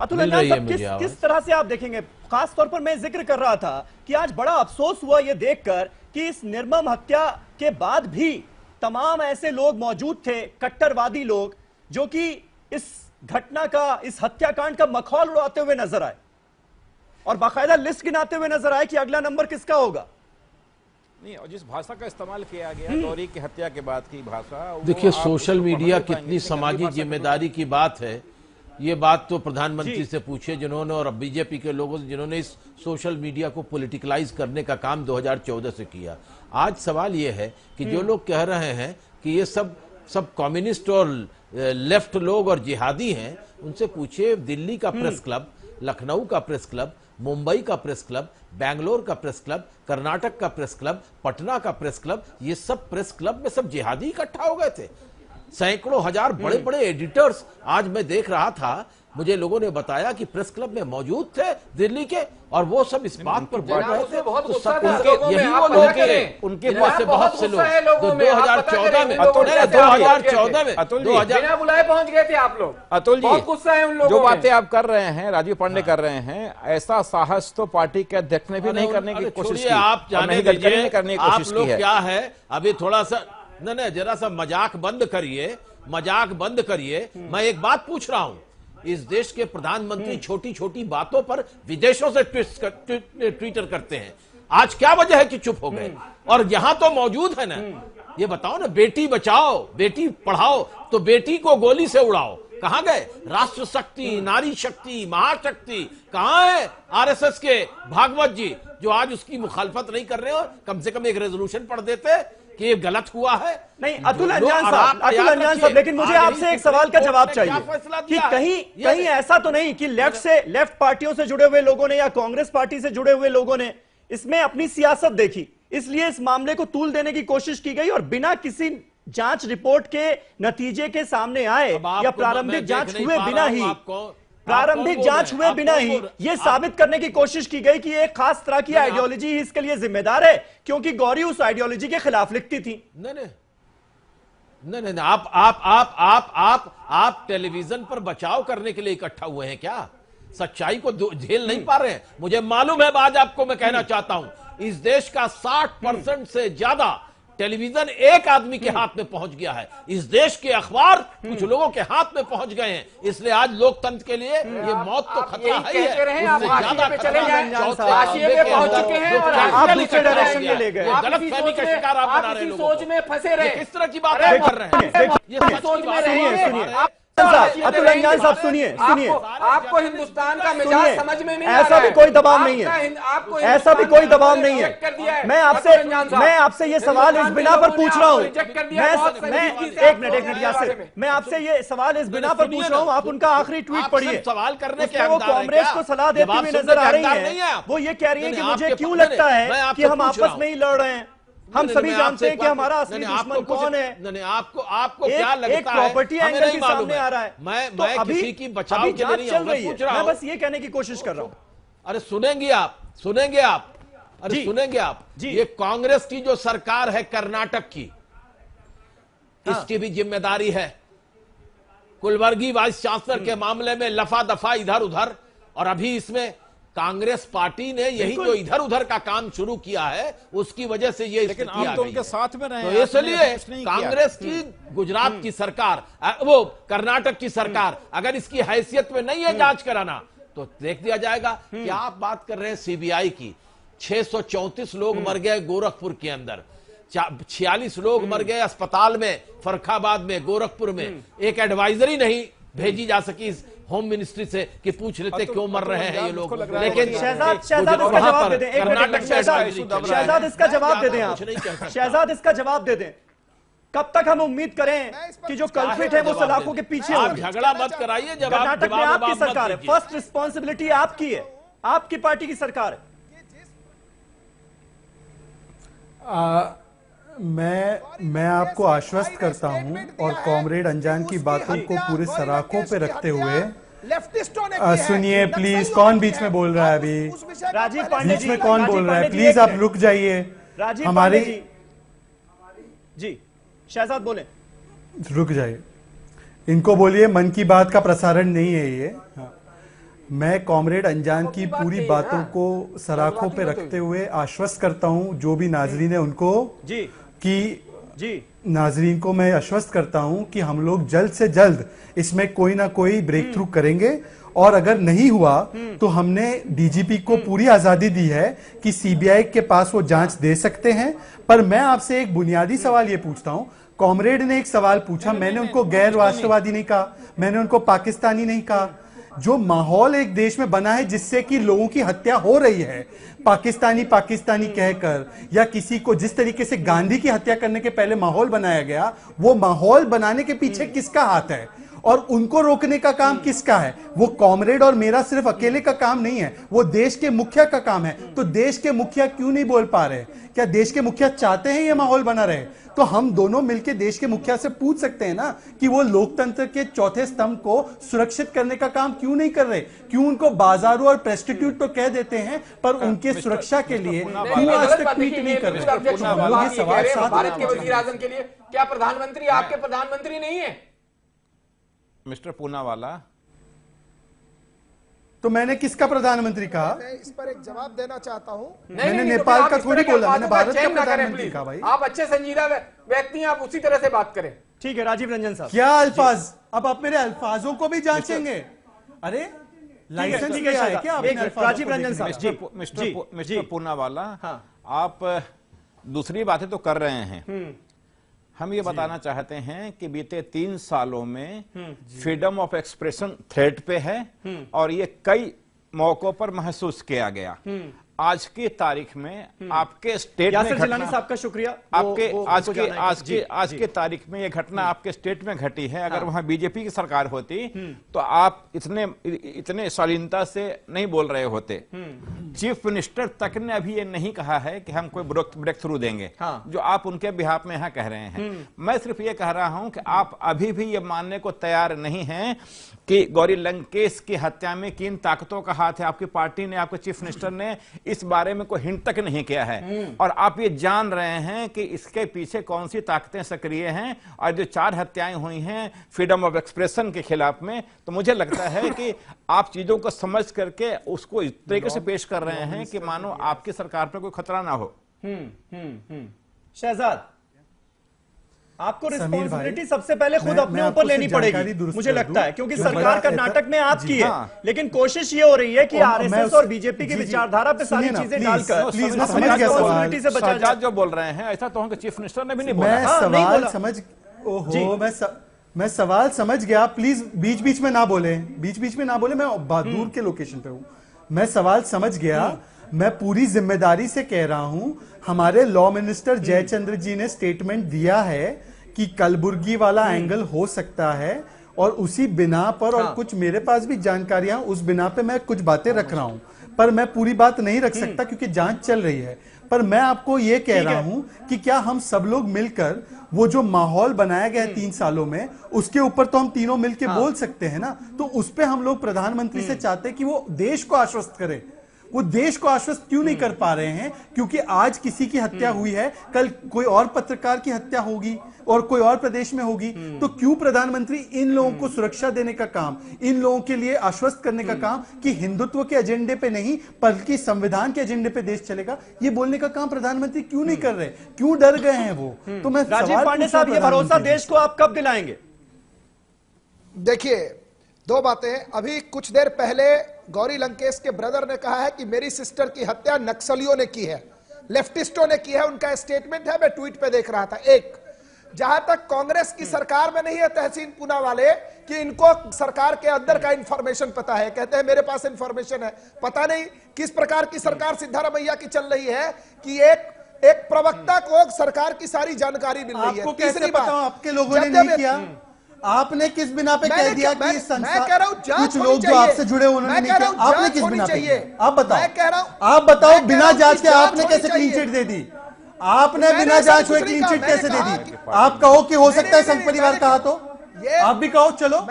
अतुल अंजान साहब, किस तरह से आप देखेंगे? खास तौर पर मैं जिक्र कर रहा था कि आज बड़ा अफसोस हुआ यह देखकर कि इस निर्मम हत्या के बाद भी तमाम ऐसे लोग मौजूद थे, कट्टरवादी लोग, जो कि इस घटना का, इस हत्याकांड का मखौल उड़ाते हुए नजर आए और बाकायदा लिस्ट गिनाते हुए नजर आए कि अगला नंबर किसका होगा। नहीं, और जिस भाषा का इस्तेमाल किया गया गौरी की हत्या के बाद की भाषा, देखिए सोशल मीडिया कितनी सामाजिक जिम्मेदारी की बात है, ये बात तो प्रधानमंत्री से पूछिए जिन्होंने, और बीजेपी के लोगों से जिन्होंने इस सोशल मीडिया को पॉलिटिकलाइज करने का काम 2014 से किया। आज सवाल ये है कि जो लोग कह रहे हैं कि ये सब कम्युनिस्ट और लेफ्ट लोग और जिहादी हैं, उनसे पूछिए दिल्ली का प्रेस क्लब, लखनऊ का प्रेस क्लब, मुंबई का प्रेस क्लब, बैंगलोर का प्रेस क्लब, कर्नाटक का प्रेस क्लब, पटना का प्रेस क्लब, ये सब प्रेस क्लब में सब जिहादी इकट्ठा हो गए थे। सैकड़ों हजार बड़े बड़े एडिटर्स, आज मैं देख रहा था, मुझे लोगों ने बताया कि प्रेस क्लब में मौजूद थे दिल्ली के, और वो सब इस बात पर बढ़ रहे थे। तो सब यही वो लोग उनके बहुत से लोग 2014 में बिना बुलाए पहुंच गए थे आप लोग। अतुल जी, बहुत गुस्सा है उन लोगों जो बातें आप कर रहे हैं, राजीव पांडे कर रहे हैं, ऐसा साहस तो पार्टी के अध्यक्ष ने भी नहीं करने की कोशिश की। आप जाने दीजिए, करने की आप कोशिश लोग की है। क्या है, अभी थोड़ा सा नहीं, जरा सा मजाक बंद करिए, मजाक बंद करिए। मैं एक बात पूछ रहा हूं, इस देश के प्रधानमंत्री छोटी छोटी बातों पर विदेशों से ट्विटर करते हैं, आज क्या वजह है कि चुप हो गए? और यहां तो मौजूद है ना, ये बताओ ना, बेटी बचाओ बेटी पढ़ाओ, तो बेटी को गोली से उड़ाओ, कहां गए? राष्ट्र शक्ति, नारी शक्ति, महाशक्ति कहां है? आरएसएस के भागवत जी जो आज उसकी मुखालफत नहीं कर रहे हो, कम से कम एक रेजोल्यूशन पढ़ देते कि ये गलत हुआ है। नहीं अतुल अंजान साहब, लेकिन मुझे आपसे एक सवाल का जवाब चाहिए कि कहीं ऐसा तो नहीं कि लेफ्ट पार्टियों से जुड़े हुए लोगों ने या कांग्रेस पार्टी से जुड़े हुए लोगों ने इसमें अपनी सियासत देखी, इसलिए इस मामले को तूल देने की कोशिश की गई और बिना किसी जांच रिपोर्ट के नतीजे के सामने आए या प्रारंभिक जांच हुए बिना ही ये साबित करने की कोशिश की गई कि एक खास तरह की आइडियोलॉजी ही इसके लिए जिम्मेदार है, क्योंकि गौरी उस आइडियोलॉजी के खिलाफ लिखती थी। नहीं, आप टेलीविजन पर बचाव करने के लिए इकट्ठा हुए हैं क्या? सच्चाई को झेल नहीं पा रहे हैं? मुझे मालूम है, आज आपको मैं कहना चाहता हूं, इस देश का 60% से ज्यादा टेलीविजन एक आदमी के हाथ में पहुंच गया है। इस देश के अखबार कुछ लोगों के हाथ में पहुंच गए हैं, इसलिए आज लोकतंत्र के लिए ये मौत तो खतरा है ही है। आप हाशिए पे चले जाएं, हाशिए पे पहुंच चुके हैं और आप दूसरे डायरेक्शन में ले गए। गलतफहमी का शिकार आप बना रहे हैं, सोच में फंसे रहे। किस तरह की बात आप कर रहे हैं? सोच में रहे। अतुल रंजन साहब सुनिए, आपको हिंदुस्तान का मिजाज समझ में नहीं आ रहा है। ऐसा भी कोई दबाव नहीं है, ऐसा भी कोई दबाव नहीं है। मैं आपसे ये सवाल इस बिना पर पूछ रहा हूँ, एक मिनट यासिर, मैं आपसे ये सवाल इस बिना पर पूछ रहा हूँ, आप उनका आखिरी ट्वीट पढ़िए। सवाल करने के वो कांग्रेस को सलाह देती हुई नजर आ रही है। वो ये कह रही है कि मुझे क्यों लगता है कि हम आपस में ही लड़ रहे हैं। हम सभी जानते हैं कि हमारा असली दुश्मन कौन है। नहीं, आपको क्या लगता है? एक प्रॉपर्टी एंगल के सामने आ रहा है। मैं किसी की बचाव के लिए नहीं चल रही है, मैं बस ये कहने की कोशिश कर रहा हूं। अरे सुनेंगे आप, अरे सुनेंगे आप। ये कांग्रेस की जो सरकार है कर्नाटक की, इसकी भी जिम्मेदारी है। कुलवर्गी वाइस चांसलर के मामले में लफा दफा इधर उधर, और अभी इसमें कांग्रेस पार्टी ने यही जो इधर उधर का काम शुरू किया है उसकी वजह से ये लेकिन आप तो उनके साथ में रहे, तो इसलिए कांग्रेस की गुजरात की सरकार, वो कर्नाटक की सरकार अगर इसकी हैसियत में नहीं है जांच कराना तो देख दिया जाएगा। क्या आप बात कर रहे हैं सीबीआई की? 634 लोग मर गए गोरखपुर के अंदर, 46 लोग मर गए अस्पताल में, फर्रुखाबाद में, गोरखपुर में। एक एडवाइजरी नहीं भेजी जा सकी होम मिनिस्ट्री से कि पूछ लेते क्यों मर रहे हैं ये लोग। लेकिन शहजाद इसका जवाब दे दें, शहजाद इसका जवाब दे दें, आप शहजाद इसका जवाब दे दें। कब तक हम उम्मीद करें कि जो कल्प्रिट है वो सलाखों के पीछे आप झगड़ा मत कराइए। कर्नाटक में आपकी सरकार है, फर्स्ट रिस्पॉन्सिबिलिटी आपकी है, आपकी पार्टी की सरकार है। मैं आपको आश्वस्त करता हूं और कॉमरेड अंजान की बातों को पूरे सराखों पे रखते हुए सुनिए प्लीज। कौन बीच में बोल रहा है अभी? राजीव पांडे बीच में कौन बोल रहा है? प्लीज आप रुक जाइए। हमारी जी शहजाद बोले, रुक जाइए। इनको बोलिए मन की बात का प्रसारण नहीं है ये। मैं कॉमरेड अंजान की पूरी बातों को सराखों पे रखते हुए आश्वस्त करता हूं जो भी नाजरीन है उनको कि नाजरीन को मैं आश्वस्त करता हूं कि हम लोग जल्द से जल्द इसमें कोई ना कोई ब्रेक थ्रू करेंगे। और अगर नहीं हुआ तो हमने डीजीपी को पूरी आजादी दी है कि सीबीआई के पास वो जांच दे सकते हैं। पर मैं आपसे एक बुनियादी सवाल ये पूछता हूं, कॉमरेड ने एक सवाल पूछा, मैंने उनको गैर राष्ट्रवादी नहीं कहा, मैंने उनको पाकिस्तानी नहीं कहा। जो माहौल एक देश में बना है जिससे कि लोगों की हत्या हो रही है पाकिस्तानी कहकर, या किसी को जिस तरीके से गांधी की हत्या करने के पहले माहौल बनाया गया, वो माहौल बनाने के पीछे किसका हाथ है और उनको रोकने का काम किसका है? वो कॉमरेड और मेरा सिर्फ अकेले का काम नहीं है, वो देश के मुखिया का काम है। तो देश के मुखिया क्यों नहीं बोल पा रहे? क्या देश के मुखिया चाहते हैं ये माहौल बना रहे? तो हम दोनों मिलकर देश के मुखिया से पूछ सकते हैं ना कि वो लोकतंत्र के चौथे स्तंभ को सुरक्षित करने का काम क्यों नहीं कर रहे? क्यों उनको बाजारू और प्रेस्टिट्यूट तो कह देते हैं पर उनके सुरक्षा के लिए क्यों आज तक ट्वीट नहीं कर रहे? ये सवाल भारत के वजीर आजम के लिए क्या प्रधानमंत्री आपके प्रधानमंत्री नहीं है? मिस्टर पूनावाला, तो मैंने किसका प्रधानमंत्री कहा? मैं इस पर एक जवाब देना चाहता हूं। मैंने नेपाल का थोड़ी बोला, मैंने भारत का प्रधानमंत्री कहा। भाई आप अच्छे संजीदा व्यक्ति हैं, आप उसी तरह से बात करें। ठीक है राजीव रंजन साहब, क्या अल्फाज? अब आप मेरे अल्फाजों को भी जांचेंगे? अरे लाइसेंस लिया है क्या आपने? राजीव रंजन साहब, मिस्टर पूनावाला, आप दूसरी बातें तो कर रहे हैं। हम ये बताना चाहते हैं कि बीते 3 सालों में फ्रीडम ऑफ एक्सप्रेशन थ्रेट पे है और ये कई मौकों पर महसूस किया गया। आज की तारीख में आपके स्टेट में जिलानी साहब का शुक्रिया, आपके आज की तारीख में ये घटना आपके स्टेट में घटी है। अगर वहां बीजेपी की सरकार होती तो आप इतने शालीनता से नहीं बोल रहे होते। चीफ मिनिस्टर तक ने अभी ये नहीं कहा है कि हम कोई ब्रेक थ्रू देंगे, जो आप उनके बिहाफ में यहां कह रहे हैं। मैं सिर्फ ये कह रहा हूं कि आप अभी भी ये मानने को तैयार नहीं हैं कि गौरी लंकेश की हत्या में किन ताकतों का हाथ है। आपकी पार्टी ने, आपके चीफ मिनिस्टर ने इस बारे में कोई हिंट तक नहीं किया है और आप ये जान रहे हैं कि इसके पीछे कौन सी ताकतें सक्रिय हैं। और जो 4 हत्याएं हुई हैं फ्रीडम ऑफ एक्सप्रेशन के खिलाफ में, तो मुझे लगता है कि आप चीजों को समझ करके उसको इस तरीके से पेश कर रहे हैं कि मानो आपकी सरकार पर कोई खतरा ना हो। शहजाद, आपको रिस्पॉन्सिबिलिटी सबसे पहले खुद अपने ऊपर लेनी पड़ेगी मुझे लगता है, क्योंकि सरकार कर्नाटक में आपकी है। लेकिन कोशिश ये हो रही है कि आरएसएस और बीजेपी की विचारधारा पे सारी चीजें डालकर रिस्पॉन्सिबिलिटी से बचा। जो बोल रहे हैं ऐसा तो चीफ मिनिस्टर ने भी नहीं बोला। मैं सवाल समझ, ओहो, मैं मैं सवाल समझ गया, प्लीज बीच बीच में ना बोले, बीच बीच में ना बोले, मैं दूर के लोकेशन पे हूं। मैं सवाल समझ गया, मैं पूरी जिम्मेदारी से कह रहा हूं, हमारे लॉ मिनिस्टर जयचंद्र जी ने स्टेटमेंट दिया है कि कलबुर्गी वाला एंगल हो सकता है, और उसी बिना पर और कुछ मेरे पास भी जानकारियां, उस बिना पे मैं कुछ बातें रख रहा हूं, पर मैं पूरी बात नहीं रख सकता क्योंकि जांच चल रही है। पर मैं आपको यह कह रहा हूं कि क्या हम सब लोग मिलकर वो जो माहौल बनाया गया है 3 सालों में, उसके ऊपर तो हम तीनों मिलकर बोल सकते हैं ना। तो उस पे हम लोग प्रधानमंत्री से चाहते हैं कि वो देश को आश्वस्त करे। वो देश को आश्वस्त क्यों नहीं कर पा रहे हैं? क्योंकि आज किसी की हत्या हुई है, कल कोई और पत्रकार की हत्या होगी और कोई और प्रदेश में होगी, तो क्यों प्रधानमंत्री इन लोगों को सुरक्षा देने का काम, इन लोगों के लिए आश्वस्त करने का काम कि हिंदुत्व के एजेंडे पे नहीं बल्कि संविधान के एजेंडे पे देश चलेगा, ये बोलने का काम प्रधानमंत्री क्यों नहीं कर रहे? क्यों डर गए हैं वो? तो मैं राजीव पांडे साहब, ये भरोसा देश को आप कब दिलाएंगे? देखिए, 2 बातें। अभी कुछ देर पहले गौरी लंकेश के ब्रदर ने कहा है कि मेरी सिस्टर की हत्या नक्सलियों ने की है, लेफ्टिस्टों ने की है, उनका स्टेटमेंट है, मैं ट्वीट पे देख रहा था। एक, जहां तक कांग्रेस की सरकार में नहीं है तहसीन पूना वाले कि इनको सरकार के अंदर का इंफॉर्मेशन पता है, कहते हैं मेरे पास इंफॉर्मेशन है, पता नहीं किस प्रकार की सरकार सिद्धारमैया की चल रही है कि एक प्रवक्ता को सरकार की सारी जानकारी मिल रही है। आपको कैसे पता? आपके लोगों ने नहीं किया? आपने किस बिना पे कह दिया कि संसार कुछ लोग जो आपसे जुड़े उन्होंने नहीं किया? आपने किस बिना पे? आप बताओ, आप बताओ, बिना जांच के आपने कैसे क्लीन चिट दे दी? आपने बिना जांच हुए क्लीन चिट कैसे दे दी? आप कहो कि हो सकता है संघ परिवार का हाथ हो, आप भी कहो, चलो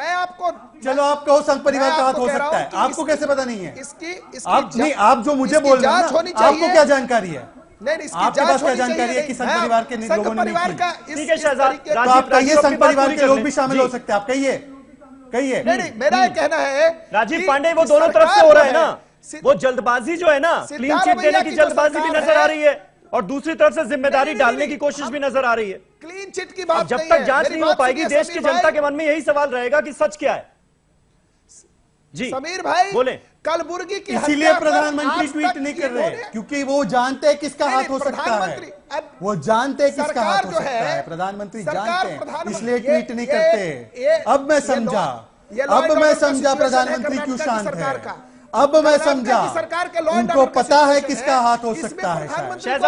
चलो आप कहो संघ परिवार का हाथ हो सकता है, आपको कैसे पता नहीं है? आप नहीं, आप जो मुझे बोल रहे हैं, आपको क्या जानकारी है? आपके पास क्या जानकारी है कि संघ परिवार के लोगों ने नहीं की? ठीक है शहजाद, तो आप कहिए संघ परिवार के लोग भी शामिल हो सकते हैं, आप कहिए, कहिए। नहीं, मेरा कहना है राजीव पांडे, वो दोनों तरफ से हो रहा है ना, वो जल्दबाजी जो है ना, क्लीन चिट देने की जल्दबाजी भी नजर आ रही है और दूसरी तरफ से जिम्मेदारी डालने की कोशिश भी नजर आ रही है। क्लीन चिट की बात जब तक जांच नहीं हो पाएगी, देश की जनता के मन में यही सवाल रहेगा कि सच क्या है। जी समीर भाई बोले। कलबुर्गी की इसीलिए प्रधानमंत्री ट्वीट नहीं कर रहे, क्योंकि वो जानते हैं किसका हाथ हो सकता है, वो जानते हैं किसका हाथ हो सकता है, प्रधानमंत्री जानते हैं, इसलिए ट्वीट नहीं करते। अब मैं समझा, अब मैं समझा प्रधानमंत्री क्यों शांत है, अब मैं समझा, उनको पता है किसका हाथ हो सकता है, शायद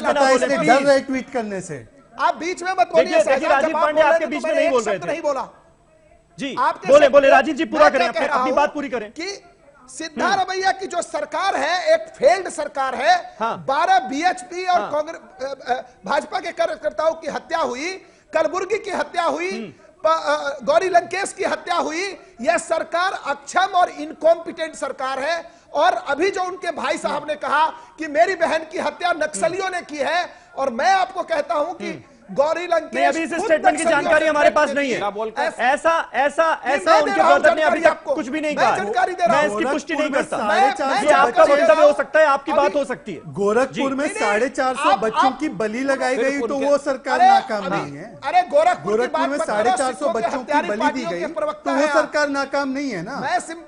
पता है, इसलिए डर रहे ट्वीट करने से। आप बीच में मत बोलिए, राजीव पांडे आपके बीच में नहीं बोल रहे थे। नहीं बोला जी, बोले राजीव जी, पूरा करें, अपनी बात पूरी करें। कि सिद्धारमैया की जो सरकार है एक फेल्ड सरकार है। 12 बीएचपी और कांग्रेस भाजपा के कार्यकर्ताओं की हत्या हुई, कलबुर्गी की हत्या हुई, गौरी लंकेश की हत्या हुई। यह सरकार अक्षम और इनकॉम्पिटेंट सरकार है। और अभी जो उनके भाई साहब ने कहा कि मेरी बहन की हत्या नक्सलियों ने की है, और मैं आपको कहता हूं कि गौरी लंकेश, अभी इस स्टेटमेंट की जानकारी हमारे पास नहीं है। ऐसा उनके ब्रदर ने अभी तक कुछ भी नहीं कहा। मैं इसकी पुष्टि नहीं करता। ये आपका वक्तव्य हो सकता है, आपकी बात हो सकती है। गोरखपुर में 450 बच्चों की बलि लगाई गई, तो वो सरकार नाकाम नहीं है। अरे गोरखपुर में 450 बच्चों की बलि दी गई, तो वो सरकार नाकाम नहीं है ना,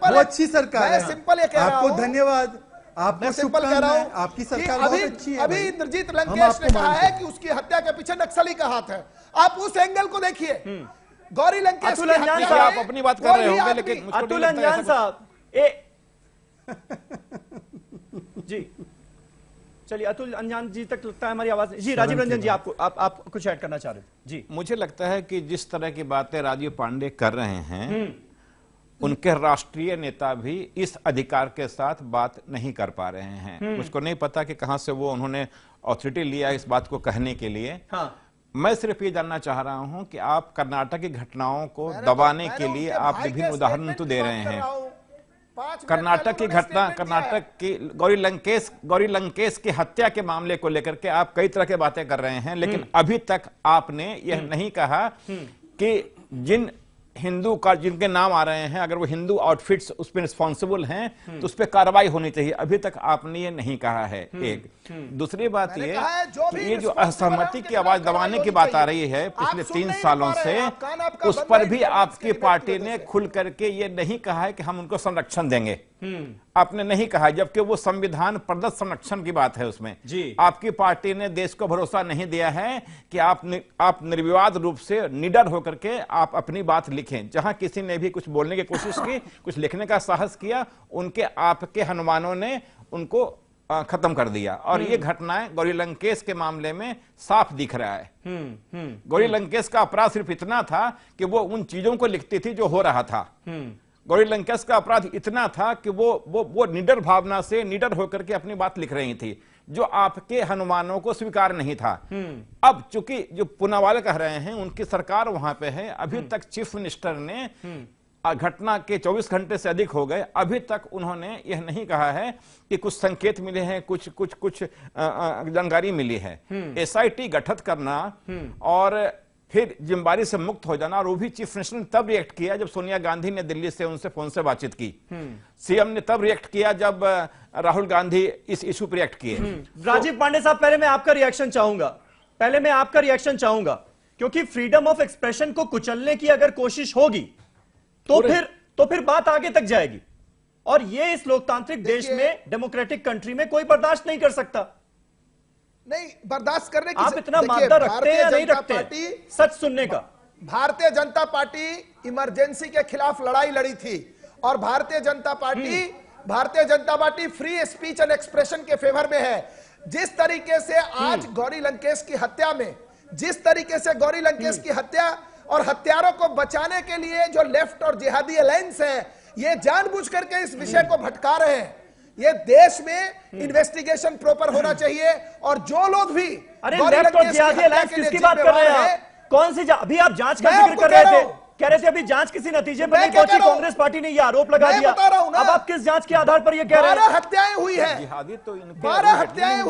वो अच्छी सरकार है। सिंपल आपको धन्यवाद, आपको सिंपल कह रहा हूं, आपकी सरकार बहुत अच्छी है। अभी इंद्रजीत लंकेश ने कहा है कि उसकी हत्या के पीछे नक्सली का हाथ है। आप उस एंगल को देखिए। गौरी लंकेश अतुल अंजान साहब, आप अपनी बात कर रहे होंगे, लेकिन अतुल अंजान साहब जी, चलिए अतुल अंजान जी तक लगता है हमारी आवाज। जी राजीव रंजन जी, आप कुछ ऐड करना चाह रहे थे? जी, मुझे लगता है कि जिस तरह की बातें राजीव पांडे कर रहे हैं, उनके राष्ट्रीय नेता भी इस अधिकार के साथ बात नहीं कर पा रहे हैं। मुझको नहीं पता कि कहां से वो उन्होंने ऑथोरिटी लिया इस बात को कहने के लिए। मैं सिर्फ ये जानना चाह रहा हूं कि आप कर्नाटक की घटनाओं को दबाने के लिए आप विभिन्न उदाहरण तो दे रहे हैं। कर्नाटक की घटना, कर्नाटक की गौरी लंकेश की हत्या के मामले को लेकर के आप कई तरह की बातें कर रहे हैं, लेकिन अभी तक आपने यह नहीं कहा कि जिन हिंदू का जिनके नाम आ रहे हैं, अगर वो हिंदू आउटफिट्स उस पर रिस्पॉन्सिबल हैं, तो उस पर कार्रवाई होनी चाहिए। अभी तक आपने ये नहीं कहा है। एक दूसरी बात ये जो असहमति की आवाज दबाने की बात आ रही है पिछले 3 सालों से, उस पर भी आपकी पार्टी ने खुल करके ये नहीं कहा है कि हम उनको संरक्षण देंगे। आपने नहीं कहा, जबकि वो संविधान प्रदत्त संरक्षण की बात है उसमें जी। आपकी पार्टी ने देश को भरोसा नहीं दिया है कि आप निर्विवाद रूप से निडर होकर के आप अपनी बात लिखें। जहां किसी ने भी कुछ बोलने की कोशिश की, कुछ लिखने का साहस किया, उनके आपके हनुमानों ने उनको खत्म कर दिया। और ये घटनाएं गौरी लंकेश के मामले में साफ दिख रहा है। गौरी लंकेश का अपराध सिर्फ इतना था कि वो उन चीजों को लिखती थी जो हो रहा था। गौरी लंकेश का अपराध इतना था कि वो निडर भावना से निडर होकर के अपनी बात लिख रही थी, जो आपके हनुमानों को स्वीकार नहीं था। अब चूंकि जो पूनावाला कह रहे हैं उनकी सरकार वहां पे है, अभी तक चीफ मिनिस्टर ने घटना के 24 घंटे से अधिक हो गए, अभी तक उन्होंने यह नहीं कहा है कि कुछ संकेत मिले हैं, कुछ जानकारी मिली है। एसआईटी गठित करना और फिर जिम्मेदारी से मुक्त हो जाना, और वो भी चीफ मिनिस्टर ने तब रिएक्ट किया जब सोनिया गांधी ने दिल्ली से उनसे फोन से बातचीत की। सीएम ने तब रिएक्ट किया जब राहुल गांधी इस इशू पर रिएक्ट किए। राजीव पांडे साहब, पहले मैं आपका रिएक्शन चाहूंगा, क्योंकि फ्रीडम ऑफ एक्सप्रेशन को कुचलने की अगर कोशिश होगी तो फिर बात आगे तक जाएगी, और ये इस लोकतांत्रिक देश में, डेमोक्रेटिक कंट्री में कोई बर्दाश्त नहीं कर सकता। नहीं बर्दाश्त करने की, आप इतना मादा रखते हैं या नहीं रखते सच सुनने का? भारतीय जनता पार्टी इमरजेंसी के खिलाफ लड़ाई लड़ी थी, और Bharatiya Janata party free speech and expression के फेवर में है। जिस तरीके से आज गौरी लंकेश की हत्या में, जिस तरीके से गौरी लंकेश की हत्या और हत्यारों को बचाने के लिए जो लेफ्ट और जिहादी अलायंस है, ये जानबूझ करके इस विषय को भटका रहे हैं। ये देश में इन्वेस्टिगेशन प्रॉपर होना चाहिए, और जो लोग भी लेफ्ट और जिहादी अलायंस किसकी बात कर रहे हैं? कौन सी अभी आप जांच का जिक्र कर रहे थे, कह रहे थे अभी जांच किसी नतीजे पर नहीं पहुंची, कांग्रेस पार्टी ने ये आरोप लगा दिया। अब आप किस जांच के आधार पर ये कह रहे हैं? 12 हत्याएं हुई है, 12 हत्याएं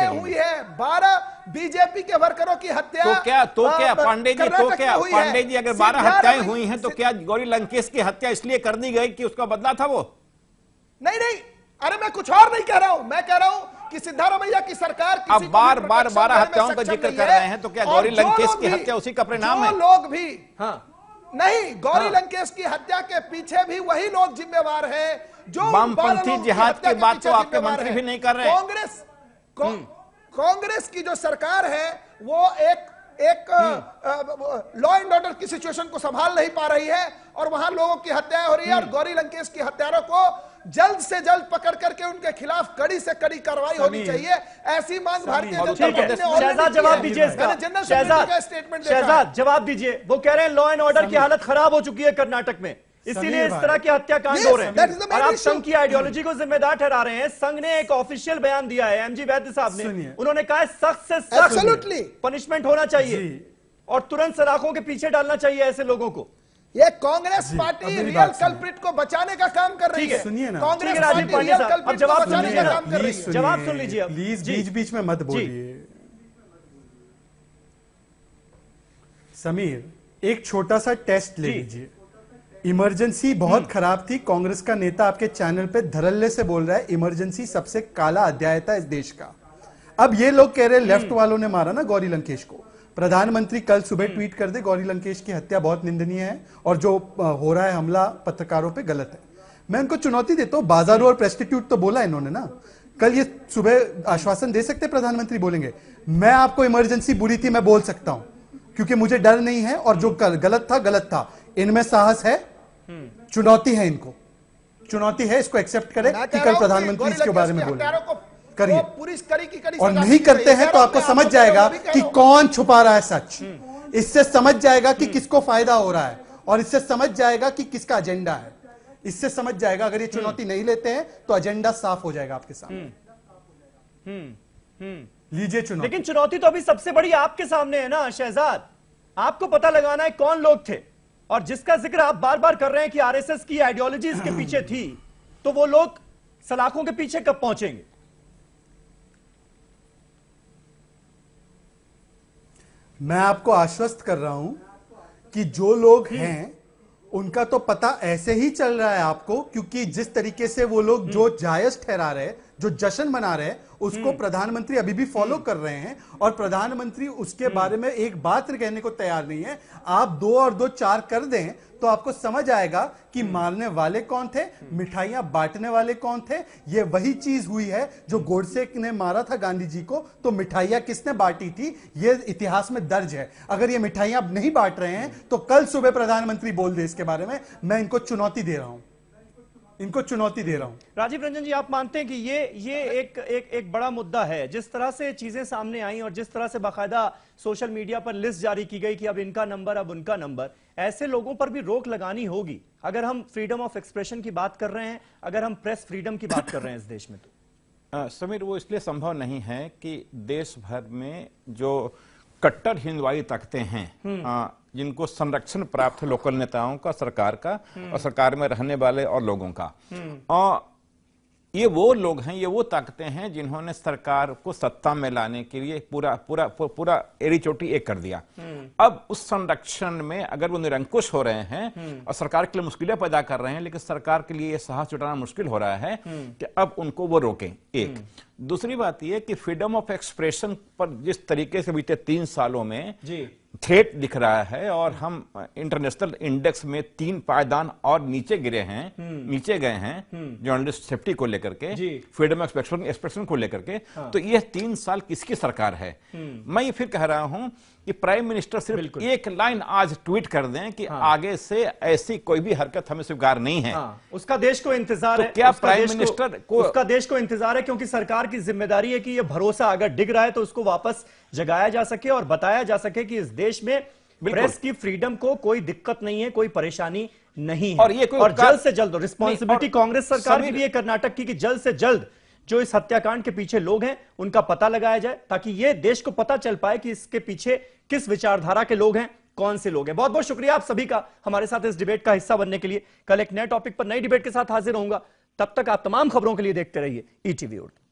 हुई है, 12 बीजेपी के वर्करों की हत्या। तो क्या पांडे जी अगर 12 हत्याएं हुई हैं तो क्या गौरी लंकेश की हत्या इसलिए कर दी गई कि उसका बदला था वो? नहीं, अरे मैं कुछ और नहीं कह रहा हूं, मैं कह रहा हूं कि सिद्धारमैया की सरकार अब बार 12 हत्याओं का जिक्र कर रहे हैं, तो क्या गौरी लंकेश की हत्या उसी का परिणाम है? लोग भी नहीं, गौरी लंकेश की हत्या के पीछे भी वही लोग जिम्मेवार हैं जो वामपंथी जिहाद की बात तो आपके मंत्री भी नहीं कर रहे। कांग्रेस की जो सरकार है वो एक लॉ एंड ऑर्डर की सिचुएशन को संभाल नहीं पा रही है, और वहां लोगों की हत्याएं हो रही है, और गौरी लंकेश की हत्यारों को जल्द से जल्द पकड़ करके उनके खिलाफ कड़ी से कड़ी कार्रवाई होनी चाहिए, ऐसी मांग भारतीय जनता पार्टी ने। शहजाद जवाब दीजिए इसका, शहजाद जवाब दीजिए। वो कह रहे हैं लॉ एंड ऑर्डर की हालत खराब हो चुकी है कर्नाटक में, इसीलिए इस तरह की हत्याकांड हो रहे हैं, और आप संघ की आइडियोलॉजी को जिम्मेदार ठहरा रहे हैं। संघ ने एक ऑफिशियल बयान दिया है, एमजी वैद्य साहब ने, उन्होंने कहा है सख्त से सख्त पनिशमेंट होना चाहिए और तुरंत सलाखों के पीछे डालना चाहिए ऐसे लोगों को। ये कांग्रेस पार्टी रियल कल्प्रिट को बचाने का काम कर रही है। सुनिए ना, कांग्रेस पार्टी रियल कल्प्रिट को बचाने का काम कर रही है। जवाब सुन लीजिए प्लीज, बीच में मत बोलिए। समीर, एक छोटा सा टेस्ट ले लीजिए। इमरजेंसी बहुत खराब थी, कांग्रेस का नेता आपके चैनल पे धड़ल्ले से बोल रहा है इमरजेंसी सबसे काला अध्याय था इस देश का। अब ये लोग कह रहे हैं लेफ्ट वालों ने मारा ना गौरी लंकेश को। प्रधानमंत्री कल सुबह ट्वीट कर दे गौरी लंकेश की हत्या बहुत निंदनीय है और जो हो रहा है हमला पत्रकारों पे गलत है। मैं उनको चुनौती देता हूं, बाजारू और प्रेस्टिट्यूट तो बोला इन्होंने ना, कल ये सुबह आश्वासन दे सकते प्रधानमंत्री बोलेंगे मैं आपको इमरजेंसी बुरी थी मैं बोल सकता हूं क्योंकि मुझे डर नहीं है और जो गलत था। इनमें साहस है, चुनौती है, इनको चुनौती है, इसको एक्सेप्ट करें कि कल प्रधानमंत्री इसके बारे में बोले, करिए। और नहीं करते हैं तो आपको समझ जाएगा कि कौन छुपा रहा है सच, इससे समझ जाएगा कि किसको फायदा हो रहा है और इससे समझ जाएगा कि किसका एजेंडा है, इससे समझ जाएगा। अगर ये चुनौती नहीं लेते हैं तो एजेंडा साफ हो जाएगा आपके सामने। लीजिए चुनौती। लेकिन चुनौती तो अभी सबसे बड़ी आपके सामने है ना शहजाद, आपको पता लगाना है कौन लोग थे और जिसका जिक्र आप बार बार कर रहे हैं कि आरएसएस की आइडियोलॉजी इसके पीछे थी, तो वो लोग सलाखों के पीछे कब पहुंचेंगे? मैं आपको आश्वस्त कर रहा हूं कि जो लोग हैं उनका तो पता ऐसे ही चल रहा है आपको, क्योंकि जिस तरीके से वो लोग जो जायज ठहरा रहे जो जश्न मना रहे हैं उसको प्रधानमंत्री अभी भी फॉलो कर रहे हैं और प्रधानमंत्री उसके बारे में एक बात कहने को तैयार नहीं है। आप 2 और 2 4 कर दें तो आपको समझ आएगा कि मारने वाले कौन थे, मिठाइयां बांटने वाले कौन थे। ये वही चीज हुई है जो गोडसे ने मारा था गांधी जी को, तो मिठाइयां किसने बांटी थी ये इतिहास में दर्ज है। अगर ये मिठाइयां अब नहीं बांट रहे हैं तो कल सुबह प्रधानमंत्री बोल दे इसके बारे में। मैं इनको चुनौती दे रहा हूं, इनको चुनौती दे रहा हूं। राजीव रंजन जी, आप मानते हैं कि ये एक बड़ा मुद्दा है, जिस तरह से चीजें सामने आई और जिस तरह से बाकायदा सोशल मीडिया पर लिस्ट जारी की गई कि अब इनका नंबर, अब उनका नंबर, ऐसे लोगों पर भी रोक लगानी होगी अगर हम फ्रीडम ऑफ एक्सप्रेशन की बात कर रहे हैं, अगर हम प्रेस फ्रीडम की बात कर रहे हैं इस देश में। तो समीर, वो इसलिए संभव नहीं है कि देश भर में जो कट्टर हिंदुवादी ताकतें हैं, जिनको संरक्षण प्राप्त है लोकल नेताओं का, सरकार का और सरकार में रहने वाले और लोगों का, और ये वो लोग हैं, ये वो ताकतें हैं जिन्होंने सरकार को सत्ता में लाने के लिए पूरा एड़ी चोटी एक कर दिया। अब उस संरक्षण में अगर वो निरंकुश हो रहे हैं और सरकार के लिए मुश्किलें पैदा कर रहे हैं, लेकिन सरकार के लिए ये साहस जुटाना मुश्किल हो रहा है कि अब उनको वो रोकें। एक दूसरी बात यह कि फ्रीडम ऑफ एक्सप्रेशन पर जिस तरीके से बीते 3 सालों में थ्रेट दिख रहा है और हम इंटरनेशनल इंडेक्स में 3 पायदान और नीचे गिरे हैं, नीचे गए हैं जर्नलिस्ट सेफ्टी को लेकर के, फ्रीडम ऑफ एक्सप्रेशन को लेकर के, तो ये 3 साल किसकी सरकार है? मैं ये फिर कह रहा हूं कि प्राइम मिनिस्टर सिर्फ एक लाइन आज ट्वीट कर दें कि आगे से ऐसी कोई भी हरकत हमें स्वीकार नहीं है। उसका देश को इंतजार है। क्या प्राइम मिनिस्टर को उसका देश को इंतजार है, क्योंकि सरकार की जिम्मेदारी है कि ये भरोसा अगर डिग रहा है तो उसको वापस जगाया जा सके और बताया जा सके कि इस देश में प्रेस की फ्रीडम को कोई दिक्कत नहीं है, कोई परेशानी नहीं है। और जल्द से जल्द रिस्पॉन्सिबिलिटी कांग्रेस सरकार की भी है कर्नाटक की कि जल्द से जल्द जो इस हत्याकांड के पीछे लोग हैं उनका पता लगाया जाए, ताकि ये देश को पता चल पाए कि इसके पीछे किस विचारधारा के लोग हैं, कौन से लोग हैं। बहुत बहुत शुक्रिया आप सभी का हमारे साथ इस डिबेट का हिस्सा बनने के लिए। कल एक नए टॉपिक पर नई डिबेट के साथ हाजिर होऊंगा। तब तक आप तमाम खबरों के लिए देखते रहिए ईटीवी उर्दू।